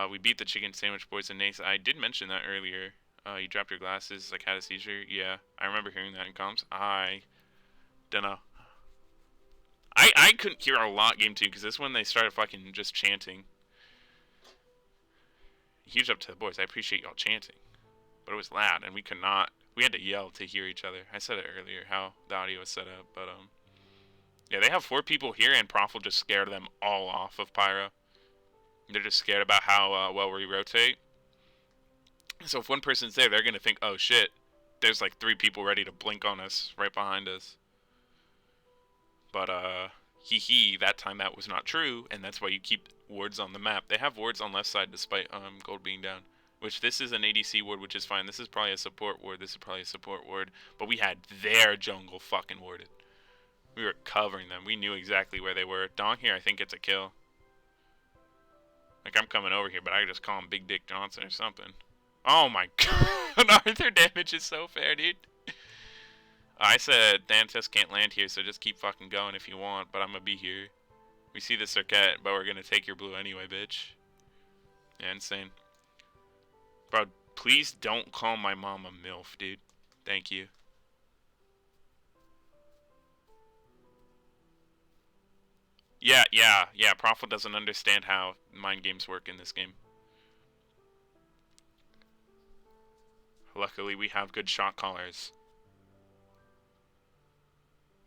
We beat the chicken sandwich boys in NACE. I did mention that earlier. You dropped your glasses, like had a seizure. Yeah, I remember hearing that in comms. I dunno. I couldn't hear a lot game 2 because this one they started fucking just chanting. Huge up to the boys. I appreciate y'all chanting, but it was loud and we could not. We had to yell to hear each other. I said it earlier how the audio was set up, but yeah, they have 4 people here and Prof will just scare them all off of Pyro. They're just scared about how well we rotate. So if one person's there, they're gonna think, oh shit, there's like 3 people ready to blink on us right behind us. But that time that was not true, and that's why you keep wards on the map. They have wards on left side despite gold being down. Which this is an ADC ward, which is fine. This is probably a support ward. This is probably a support ward. But we had their jungle fucking warded. We were covering them. We knew exactly where they were. Dong here, I think, gets a kill. Like, I'm coming over here, but I could just call him Big Dick Johnson or something. Oh my god. Their damage is so fair, dude. I said Thanatos can't land here, so just keep fucking going if you want, but I'm gonna be here. We see the Circuit, but we're gonna take your blue anyway, bitch. Yeah, insane. Bro, please don't call my mom a MILF, dude. Thank you. Yeah. Profit doesn't understand how mind games work in this game. Luckily, we have good shot callers.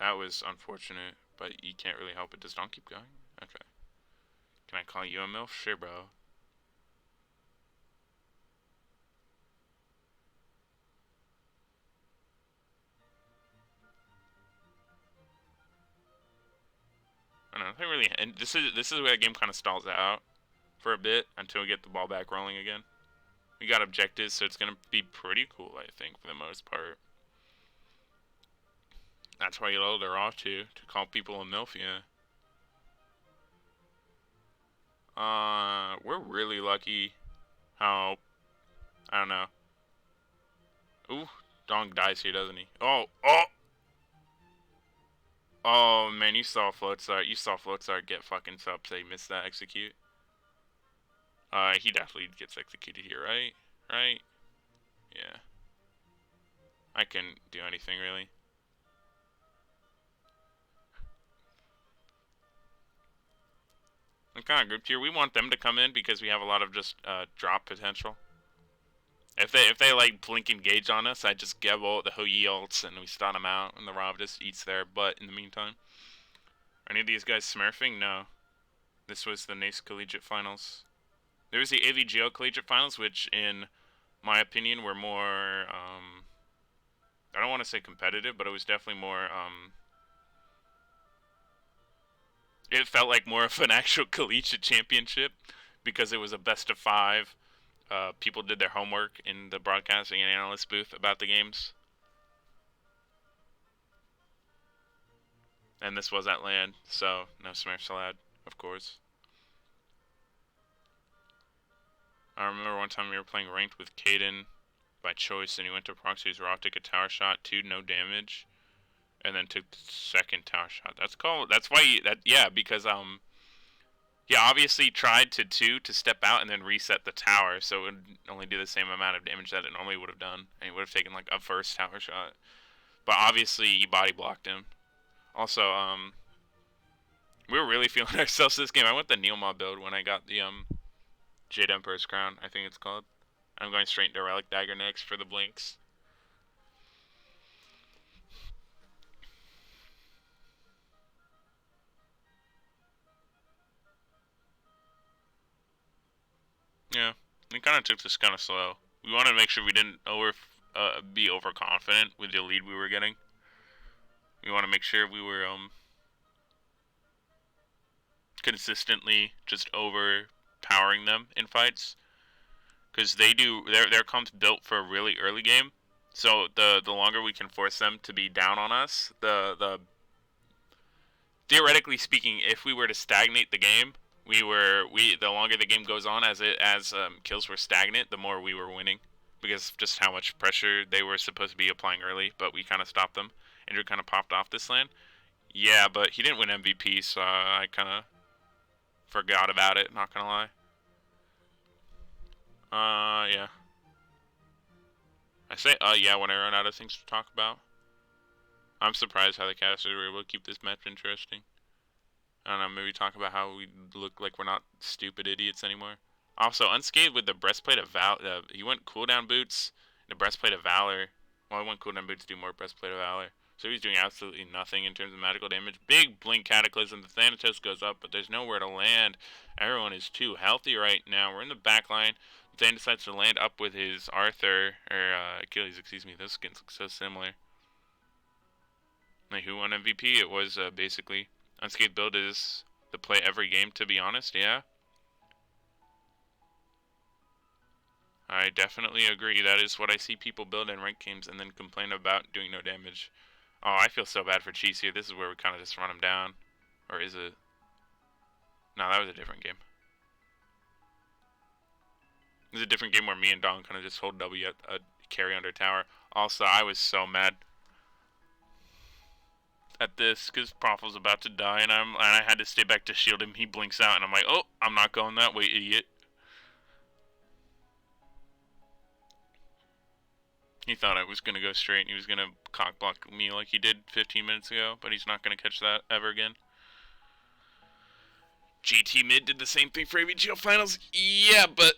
That was unfortunate, but you can't really help it. Does Don keep going? Okay. Can I call you a MILF? Sure, bro. I don't know, nothing really, and this is where the game kind of stalls out for a bit until we get the ball back rolling again. We got objectives, so it's gonna be pretty cool, I think, for the most part. That's why you load her off to call people a MILF, yeah. We're really lucky how, I don't know. Ooh, Dong dies here, doesn't he? Oh! Oh, man, you saw Floatstar. You saw Floatstar get fucking sub, so he missed that execute. He definitely gets executed here, right? Right? Yeah. I couldn't do anything, really. I'm kind of grouped here. We want them to come in because we have a lot of just drop potential. If they like blink engage on us, I just get the Hou-Yi ults and we stun them out, and the Rob just eats their butt in the meantime. Are any of these guys smurfing? No. This was the NACE Collegiate Finals. There was the AVGO Collegiate Finals, which, in my opinion, were more, I don't want to say competitive, but it was definitely more, it felt like more of an actual collegiate championship because it was a best of 5. People did their homework in the broadcasting and analyst booth about the games. And this was at LAN, so no Smurfs allowed, of course. I remember one time we were playing ranked with Caden by choice, and he went to Proxy's Raw, took a tower shot, 2 no damage, and then took the second tower shot. That's why, because, he obviously tried to step out and then reset the tower, so it would only do the same amount of damage that it normally would have done, and he would have taken, like, a first tower shot. But obviously, he body blocked him. Also, we were really feeling ourselves this game. I went the Neil Maw build when I got the Jade Emperor's Crown, I think it's called. I'm going straight into Relic Dagger next for the blinks. Yeah, we kind of took this kind of slow. We wanted to make sure we didn't be overconfident with the lead we were getting. We want to make sure we were consistently just overpowering them in fights, because their comp's built for a really early game. So the longer we can force them to be down on us, the theoretically speaking, if we were to stagnate the game, the longer the game goes on, as kills were stagnant, the more we were winning, because of just how much pressure they were supposed to be applying early. But we kind of stopped them. Andrew kind of popped off this lane. Yeah, but he didn't win MVP, so I kind of forgot about it. Not gonna lie. Yeah. I say yeah when I run out of things to talk about. I'm surprised how the casters were able to keep this match interesting. I don't know, maybe talk about how we look like we're not stupid idiots anymore. Also, Unscathed with the Breastplate of Valor, he went cooldown boots, the Breastplate of Valor. Well, I went cooldown boots to do more Breastplate of Valor. So he's doing absolutely nothing in terms of magical damage. Big Blink Cataclysm, the Thanatos goes up, but there's nowhere to land. Everyone is too healthy right now. We're in the back line. Thane decides to land up with his Arthur, or Achilles, excuse me. Those skins look so similar. Like, who won MVP? It was basically Unscathed build is the play every game, to be honest, yeah. I definitely agree. That is what I see people build in ranked games and then complain about doing no damage. Oh, I feel so bad for Cheese here. This is where we kind of just run him down. Or is it? No, that was a different game. This is a different game where me and Don kind of just hold W at a carry under tower. Also, I was so mad at this because Prof was about to die, and I had to stay back to shield him. He blinks out, and I'm like, oh, I'm not going that way, idiot. He thought I was going to go straight, and he was going to cock block me like he did 15 minutes ago, but he's not going to catch that ever again. GT Mid did the same thing for AVGL Finals. Yeah, but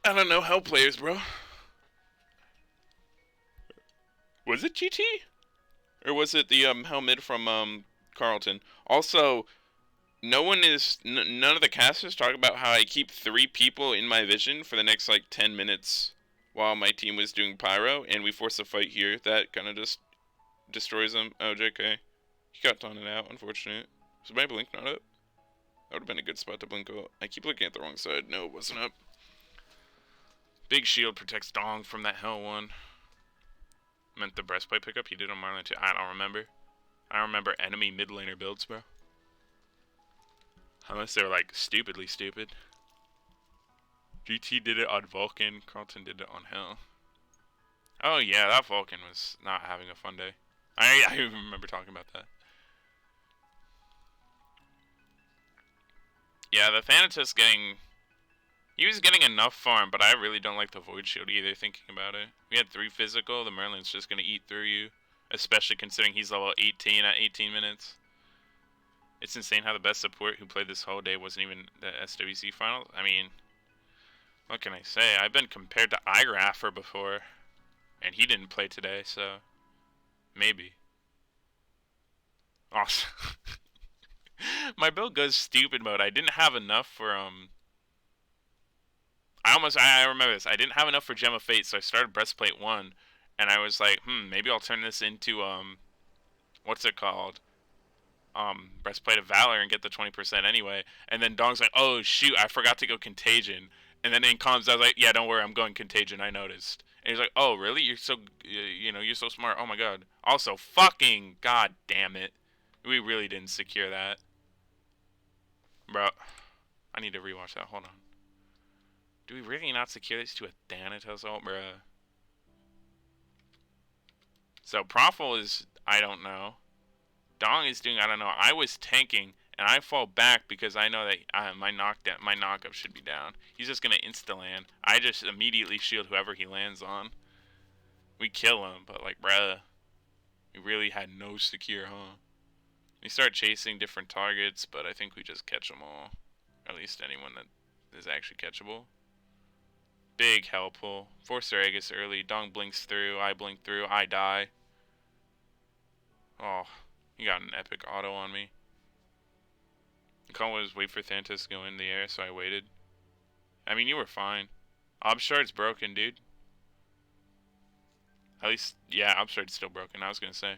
I don't know Hell players, bro. Was it GT? Or was it the Hell Mid from Carlton? Also, none of the casters talk about how I keep 3 people in my vision for the next like 10 minutes while my team was doing pyro, and we force a fight here. That kind of just destroys them. Oh, JK. He got taunted out, unfortunate. Was my blink not up? That would have been a good spot to blink out. I keep looking at the wrong side. No, it wasn't up. Big shield protects Dong from that hell one. Meant the breastplate pickup he did on Marlon too. I don't remember. I don't remember enemy mid laner builds, bro. Unless they were like stupidly stupid. GT did it on Vulcan. Carlton did it on Hell. Oh yeah, that Vulcan was not having a fun day. I even remember talking about that. Yeah, the Thanatos he was getting enough farm, but I really don't like the Void Shield either, thinking about it. We had 3 physical, the Merlin's just going to eat through you. Especially considering he's level 18 at 18 minutes. It's insane how the best support who played this whole day wasn't even the SWC Finals. I mean, what can I say? I've been compared to iRaffer before, and he didn't play today, so maybe. Awesome. My build goes stupid mode. I didn't have enough for I remember this. I didn't have enough for Gem of Fate, so I started Breastplate 1, and I was like, maybe I'll turn this into what's it called? Breastplate of Valor and get the 20% anyway. And then Dong's like, oh shoot, I forgot to go Contagion. And then in comms I was like, yeah, don't worry, I'm going Contagion, I noticed. And he's like, oh really? You're so you're so smart. Oh my god. Also, fucking god damn it. We really didn't secure that. Bro, I need to rewatch that. Hold on. Do we really not secure this to a Thanatos ult, bruh? So Profil is, I don't know. Dong is doing, I don't know. I was tanking, and I fall back because I know that my knockup should be down. He's just gonna insta-land. I just immediately shield whoever he lands on. We kill him, but like, bruh. We really had no secure, huh? We start chasing different targets, but I think we just catch them all. Or at least anyone that is actually catchable. Big hell pull. Force their Aegis early. Dong blinks through. I blink through. I die. Oh, he got an epic auto on me. The call was wait for Thanatos to go in the air, so I waited. I mean, you were fine. Obshard's broken, dude. At least, yeah, Obshard's still broken, I was gonna say.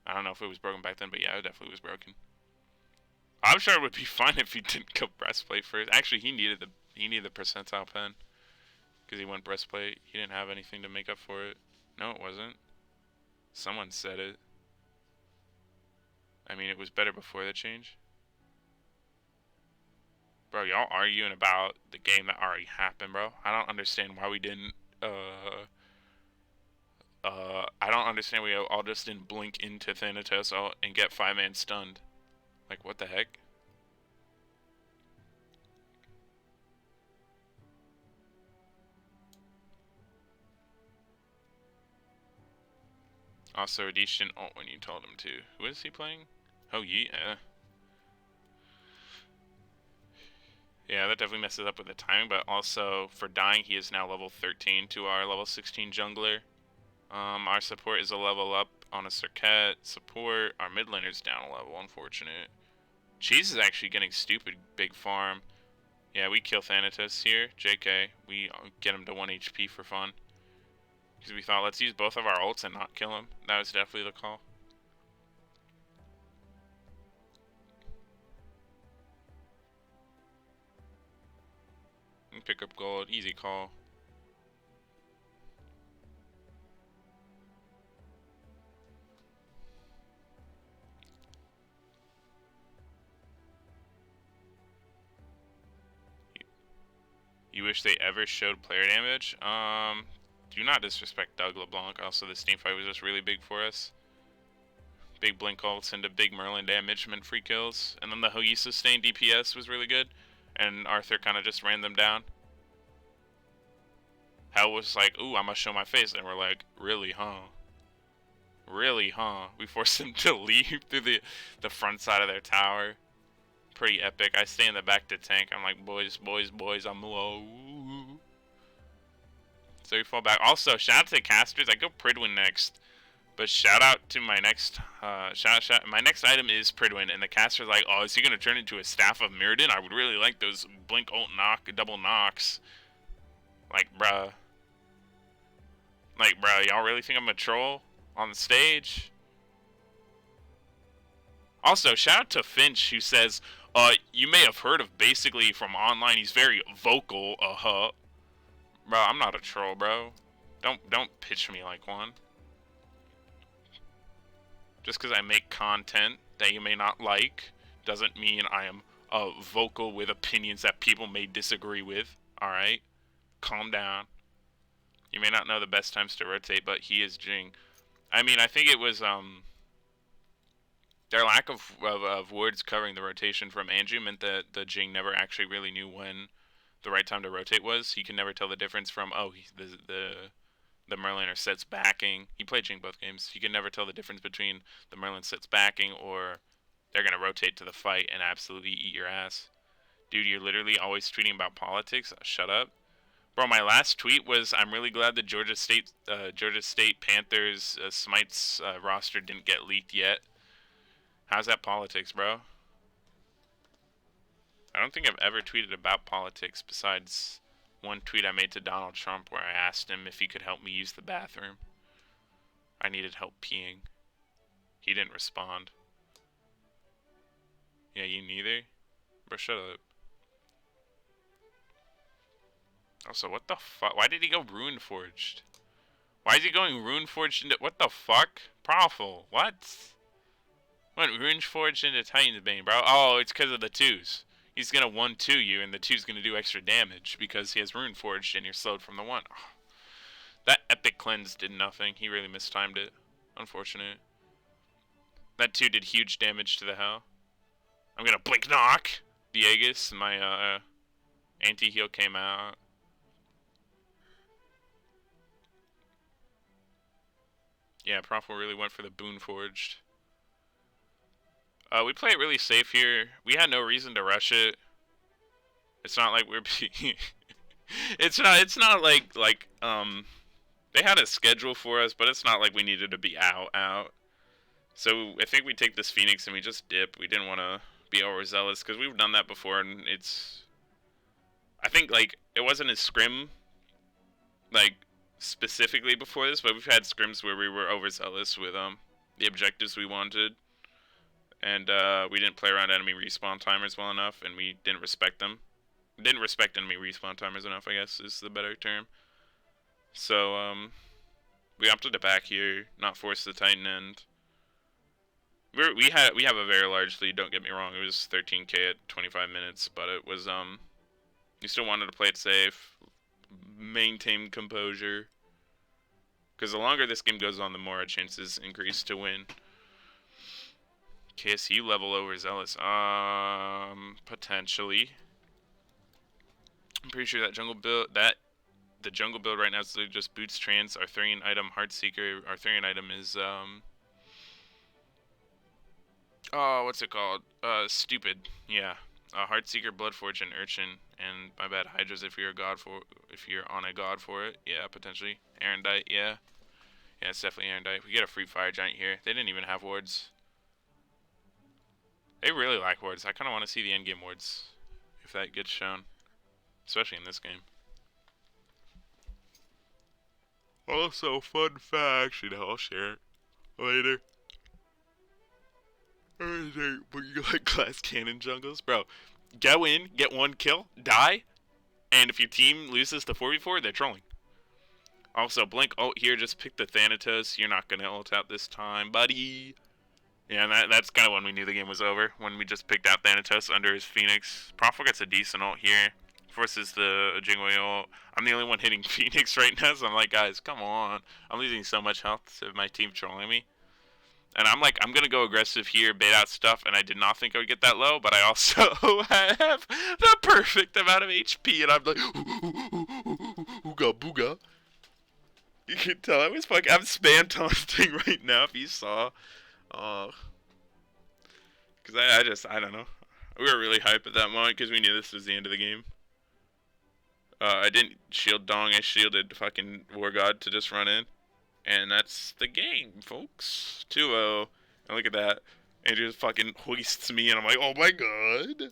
I don't know if it was broken back then, but yeah, it definitely was broken. Obshard would be fine if he didn't go breastplate first. Actually, he needed the percentile pen. Because he went breastplate. He didn't have anything to make up for it. No, it wasn't. Someone said it. I mean, it was better before the change. Bro, y'all arguing about the game that already happened, bro. I don't understand why we didn't, I don't understand we all just didn't blink into Thanatos and get 5-man stunned. Like, what the heck? Also, Radish didn't ult when you told him to. Who is he playing? Oh, yeah. Yeah, that definitely messes up with the timing, but also for dying, he is now level 13 to our level 16 jungler. Our support is a level up on a Circuit support. Our mid laner's down a level, unfortunate. Cheese is actually getting stupid big farm. Yeah, we kill Thanatos here. JK, we get him to 1 HP for fun. Because we thought, let's use both of our ults and not kill him. That was definitely the call. Pick up gold, easy call. You wish they ever showed player damage? Do not disrespect Doug LeBlanc. Also, this team fight was just really big for us. Big blink ults into big Merlin damage meant free kills. And then the Hoyi sustained DPS was really good. And Arthur kind of just ran them down. Hell was like, ooh, I'm gonna show my face. And we're like, really, huh? Really, huh? We forced them to leave through the front side of their tower. Pretty epic. I stay in the back to tank. I'm like, boys, I'm low. So we fall back. Also, shout out to casters. I go Pridwin next. But shout out to my next, my next item is Pridwin, and the caster's like, oh, is he gonna turn into a Staff of Mirrodin? I would really like those blink ult knock, double knocks. Like, bruh, y'all really think I'm a troll on the stage? Also, shout out to Finch, who says, you may have heard of Basically from online. He's very vocal, Bro, I'm not a troll, bro. Don't pitch me like one. Just because I make content that you may not like doesn't mean I am vocal with opinions that people may disagree with. Alright? Calm down. You may not know the best times to rotate, but he is Jing. I mean, I think it was their lack of words covering the rotation from Andrew meant that the Jing never actually really knew when the right time to rotate was. He can never tell the difference from, oh, the Merlin or sets backing. He played Jing both games. He can never tell the difference between the Merlin sets backing or they're going to rotate to the fight and absolutely eat your ass. Dude, you're literally always tweeting about politics. Shut up. Bro, my last tweet was, I'm really glad the Georgia State Panthers Smites roster didn't get leaked yet. How's that politics, bro? I don't think I've ever tweeted about politics besides one tweet I made to Donald Trump where I asked him if he could help me use the bathroom. I needed help peeing. He didn't respond. Yeah, you neither? Bro, shut up. Also, what the fuck? Why did he go Runeforged? Why is he going Runeforged into... What the fuck? Profile. What? Went Runeforged into Titan's Bane, bro. Oh, it's because of the 2s. He's gonna 1-2 you, and the 2's gonna do extra damage because he has Runeforged and you're slowed from the 1. Oh. That epic cleanse did nothing. He really mistimed it. Unfortunate. That 2 did huge damage to the hell. I'm gonna blink knock the Aegis. My anti-heal came out. Yeah, Profile really went for the Boon Forged. We play it really safe here. We had no reason to rush it. It's not like we're it's not like they had a schedule for us, but it's not like we needed to be out. So I think we take this Phoenix and we just dip. We didn't want to be overzealous because we've done that before, and I think like it wasn't a scrim like specifically before this, but we've had scrims where we were overzealous with the objectives we wanted, and we didn't play around enemy respawn timers well enough, and we didn't respect them. Didn't respect enemy respawn timers enough, I guess is the better term. So we opted to back here, not force the Titan end. We have a very large lead. Don't get me wrong. It was 13k at 25 minutes, but it was we still wanted to play it safe, maintain composure, because the longer this game goes on, the more our chances increase to win. KSU level overzealous. Potentially. I'm pretty sure that the jungle build right now is just boots trance, Arthurian item, Heartseeker. Arthurian item is oh, what's it called? Stupid. Yeah. Heartseeker, Bloodforge, and Urchin, and my bad, Hydras if you're on a god for it. Yeah, potentially. Erendite, yeah. Yeah, it's definitely Erendite. We get a free fire giant here. They didn't even have wards. They really lack wards. I kind of want to see the endgame wards, if that gets shown. Especially in this game. Also, fun fact, I'll share it later. But you like glass cannon jungles? Bro, go in, get one kill, die, and if your team loses the 4v4, they're trolling. Also, blink ult here, just pick the Thanatos. You're not going to ult out this time, buddy. Yeah, and that's kind of when we knew the game was over, when we just picked out Thanatos under his Phoenix. Profile gets a decent ult here, forces the Jingwei ult. I'm the only one hitting Phoenix right now, so I'm like, guys, come on. I'm losing so much health to my team trolling me. And I'm like, I'm going to go aggressive here, bait out stuff, and I did not think I would get that low, but I also have the perfect amount of HP, and I'm like, ooga booga. You can tell I'm spam taunting right now, if you saw. Because I don't know. We were really hyped at that moment, because we knew this was the end of the game. I didn't shield Dong, I shielded fucking War God to just run in. And that's the game, folks. 2-0. And look at that. Andrew just fucking hoists me, and I'm like, oh my god.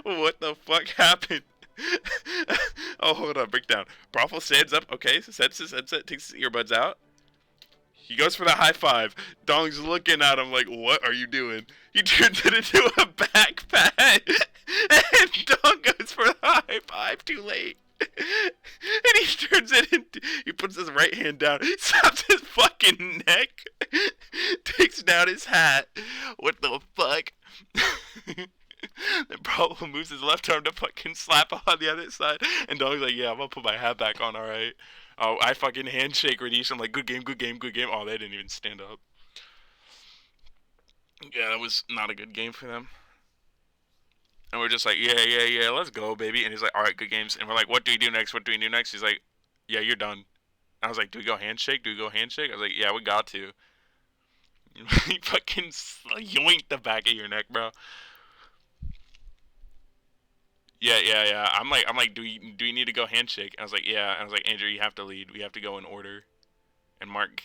What the fuck happened? Oh, hold on, breakdown. Profile stands up, okay, sets his headset, takes his earbuds out. He goes for the high five. Dong's looking at him like, what are you doing? He turns it into a backpack. And Dong goes for the high five, too late. And he turns it into, he puts his right hand down, slaps his fucking neck, takes down his hat. What the fuck? The problem moves his left arm to fucking slap on the other side, and Dog's like, yeah, I'm gonna put my hat back on, alright. Oh, I fucking handshake Radish. I'm like, good game, good game, good game. Oh, they didn't even stand up. Yeah, that was not a good game for them. And we're just like, yeah, let's go, baby. And he's like, all right, good games. And we're like, what do we do next? What do we do next? He's like, yeah, you're done. I was like, do we go handshake? Do we go handshake? I was like, yeah, we got to. He fucking yoinked the back of your neck, bro. Yeah. I'm like, do we need to go handshake? I was like, yeah. I was like, Andrew, you have to lead. We have to go in order. And Mark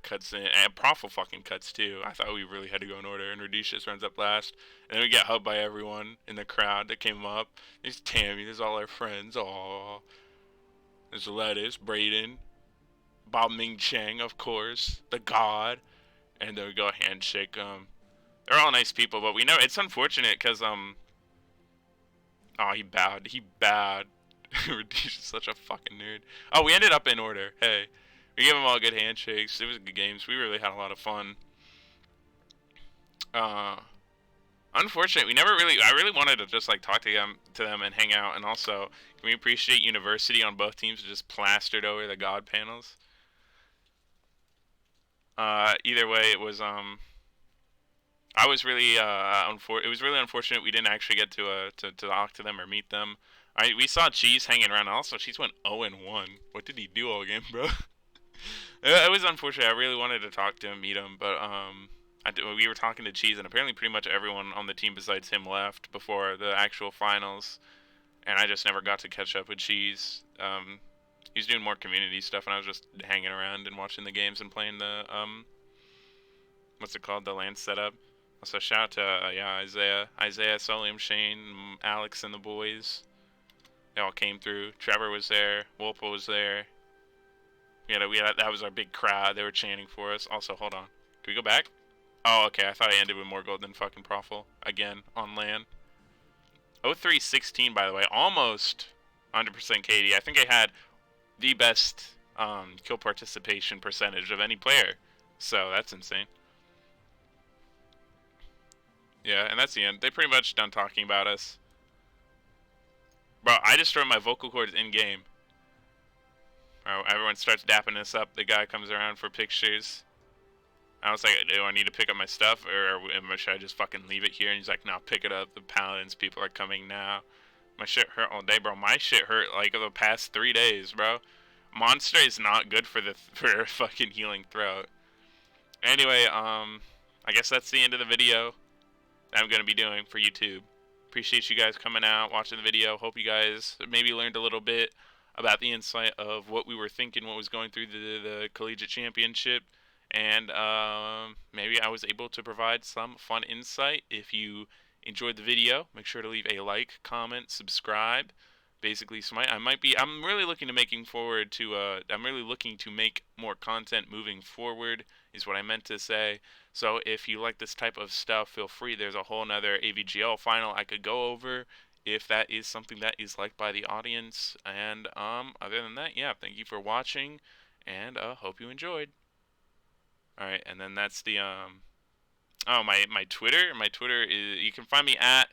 cuts in, and Profile fucking cuts too. I thought we really had to go in order, and Radicious runs up last, and then we get hugged by everyone in the crowd that came up. There's Tammy, there's all our friends, aww. There's Lettuce, Brayden, Bob Ming Chang, of course, the God, and then we go handshake. They're all nice people, but we know it's unfortunate because oh, he bowed. Radicious is such a fucking nerd. Oh, we ended up in order. Hey. We gave them all good handshakes. It was good games. We really had a lot of fun. Unfortunate, I really wanted to just like talk to them and hang out. And also, can we appreciate University on both teams just plastered over the God panels? Either way, it was I was really it was really unfortunate we didn't actually get to talk to them or meet them. We saw Cheese hanging around. Also, Cheese went 0-1. What did he do all game, bro? It was unfortunate. I really wanted to talk to him, meet him, but we were talking to Cheese, and apparently pretty much everyone on the team besides him left before the actual finals, and I just never got to catch up with Cheese. He was doing more community stuff, and I was just hanging around and watching the games and playing the what's it called, the land setup. Also, shout out to yeah, Isaiah, Solium, Shane, Alex, and the boys. They all came through. Trevor was there. Wolpa was there. That was our big crowd. They were chanting for us. Also, hold on. Can we go back? Oh, okay. I thought I ended with more gold than fucking Profil. Again, on land. 0316, by the way. Almost 100% KD. I think I had the best kill participation percentage of any player. So, that's insane. Yeah, and that's the end. They pretty much done talking about us. Bro, I destroyed my vocal cords in-game. Everyone starts dapping us up. The guy comes around for pictures. I was like, do I need to pick up my stuff, or should I just fucking leave it here? And he's like, no, pick it up. The paladins people are coming now. My shit hurt all day, bro. My shit hurt like the past 3 days, bro. Monster is not good for for fucking healing throat. Anyway, I guess that's the end of the video that I'm gonna be doing for YouTube. Appreciate you guys coming out, watching the video. Hope you guys maybe learned a little bit about the insight of what we were thinking, what was going through the collegiate championship, and maybe I was able to provide some fun insight. If you enjoyed the video, make sure to leave a like, comment, subscribe. Basically Smite. I'm really looking to I'm really looking to make more content moving forward, is what I meant to say. So if you like this type of stuff, feel free. There's a whole nother AVGL final I could go over if that is something that is liked by the audience. And other than that, yeah, thank you for watching, and hope you enjoyed. All right, and then that's the oh, my Twitter is, you can find me at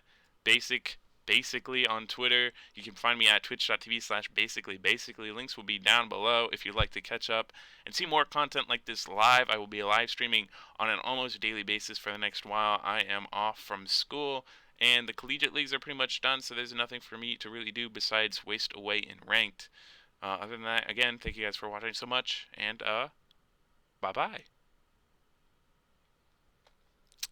basically on Twitter. You can find me at twitch.tv/basically. Links will be down below if you'd like to catch up and see more content like this live. I will be live streaming on an almost daily basis for the next while. I am off from school, and the collegiate leagues are pretty much done, so there's nothing for me to really do besides waste away in ranked. Other than that, again, thank you guys for watching so much, and bye-bye.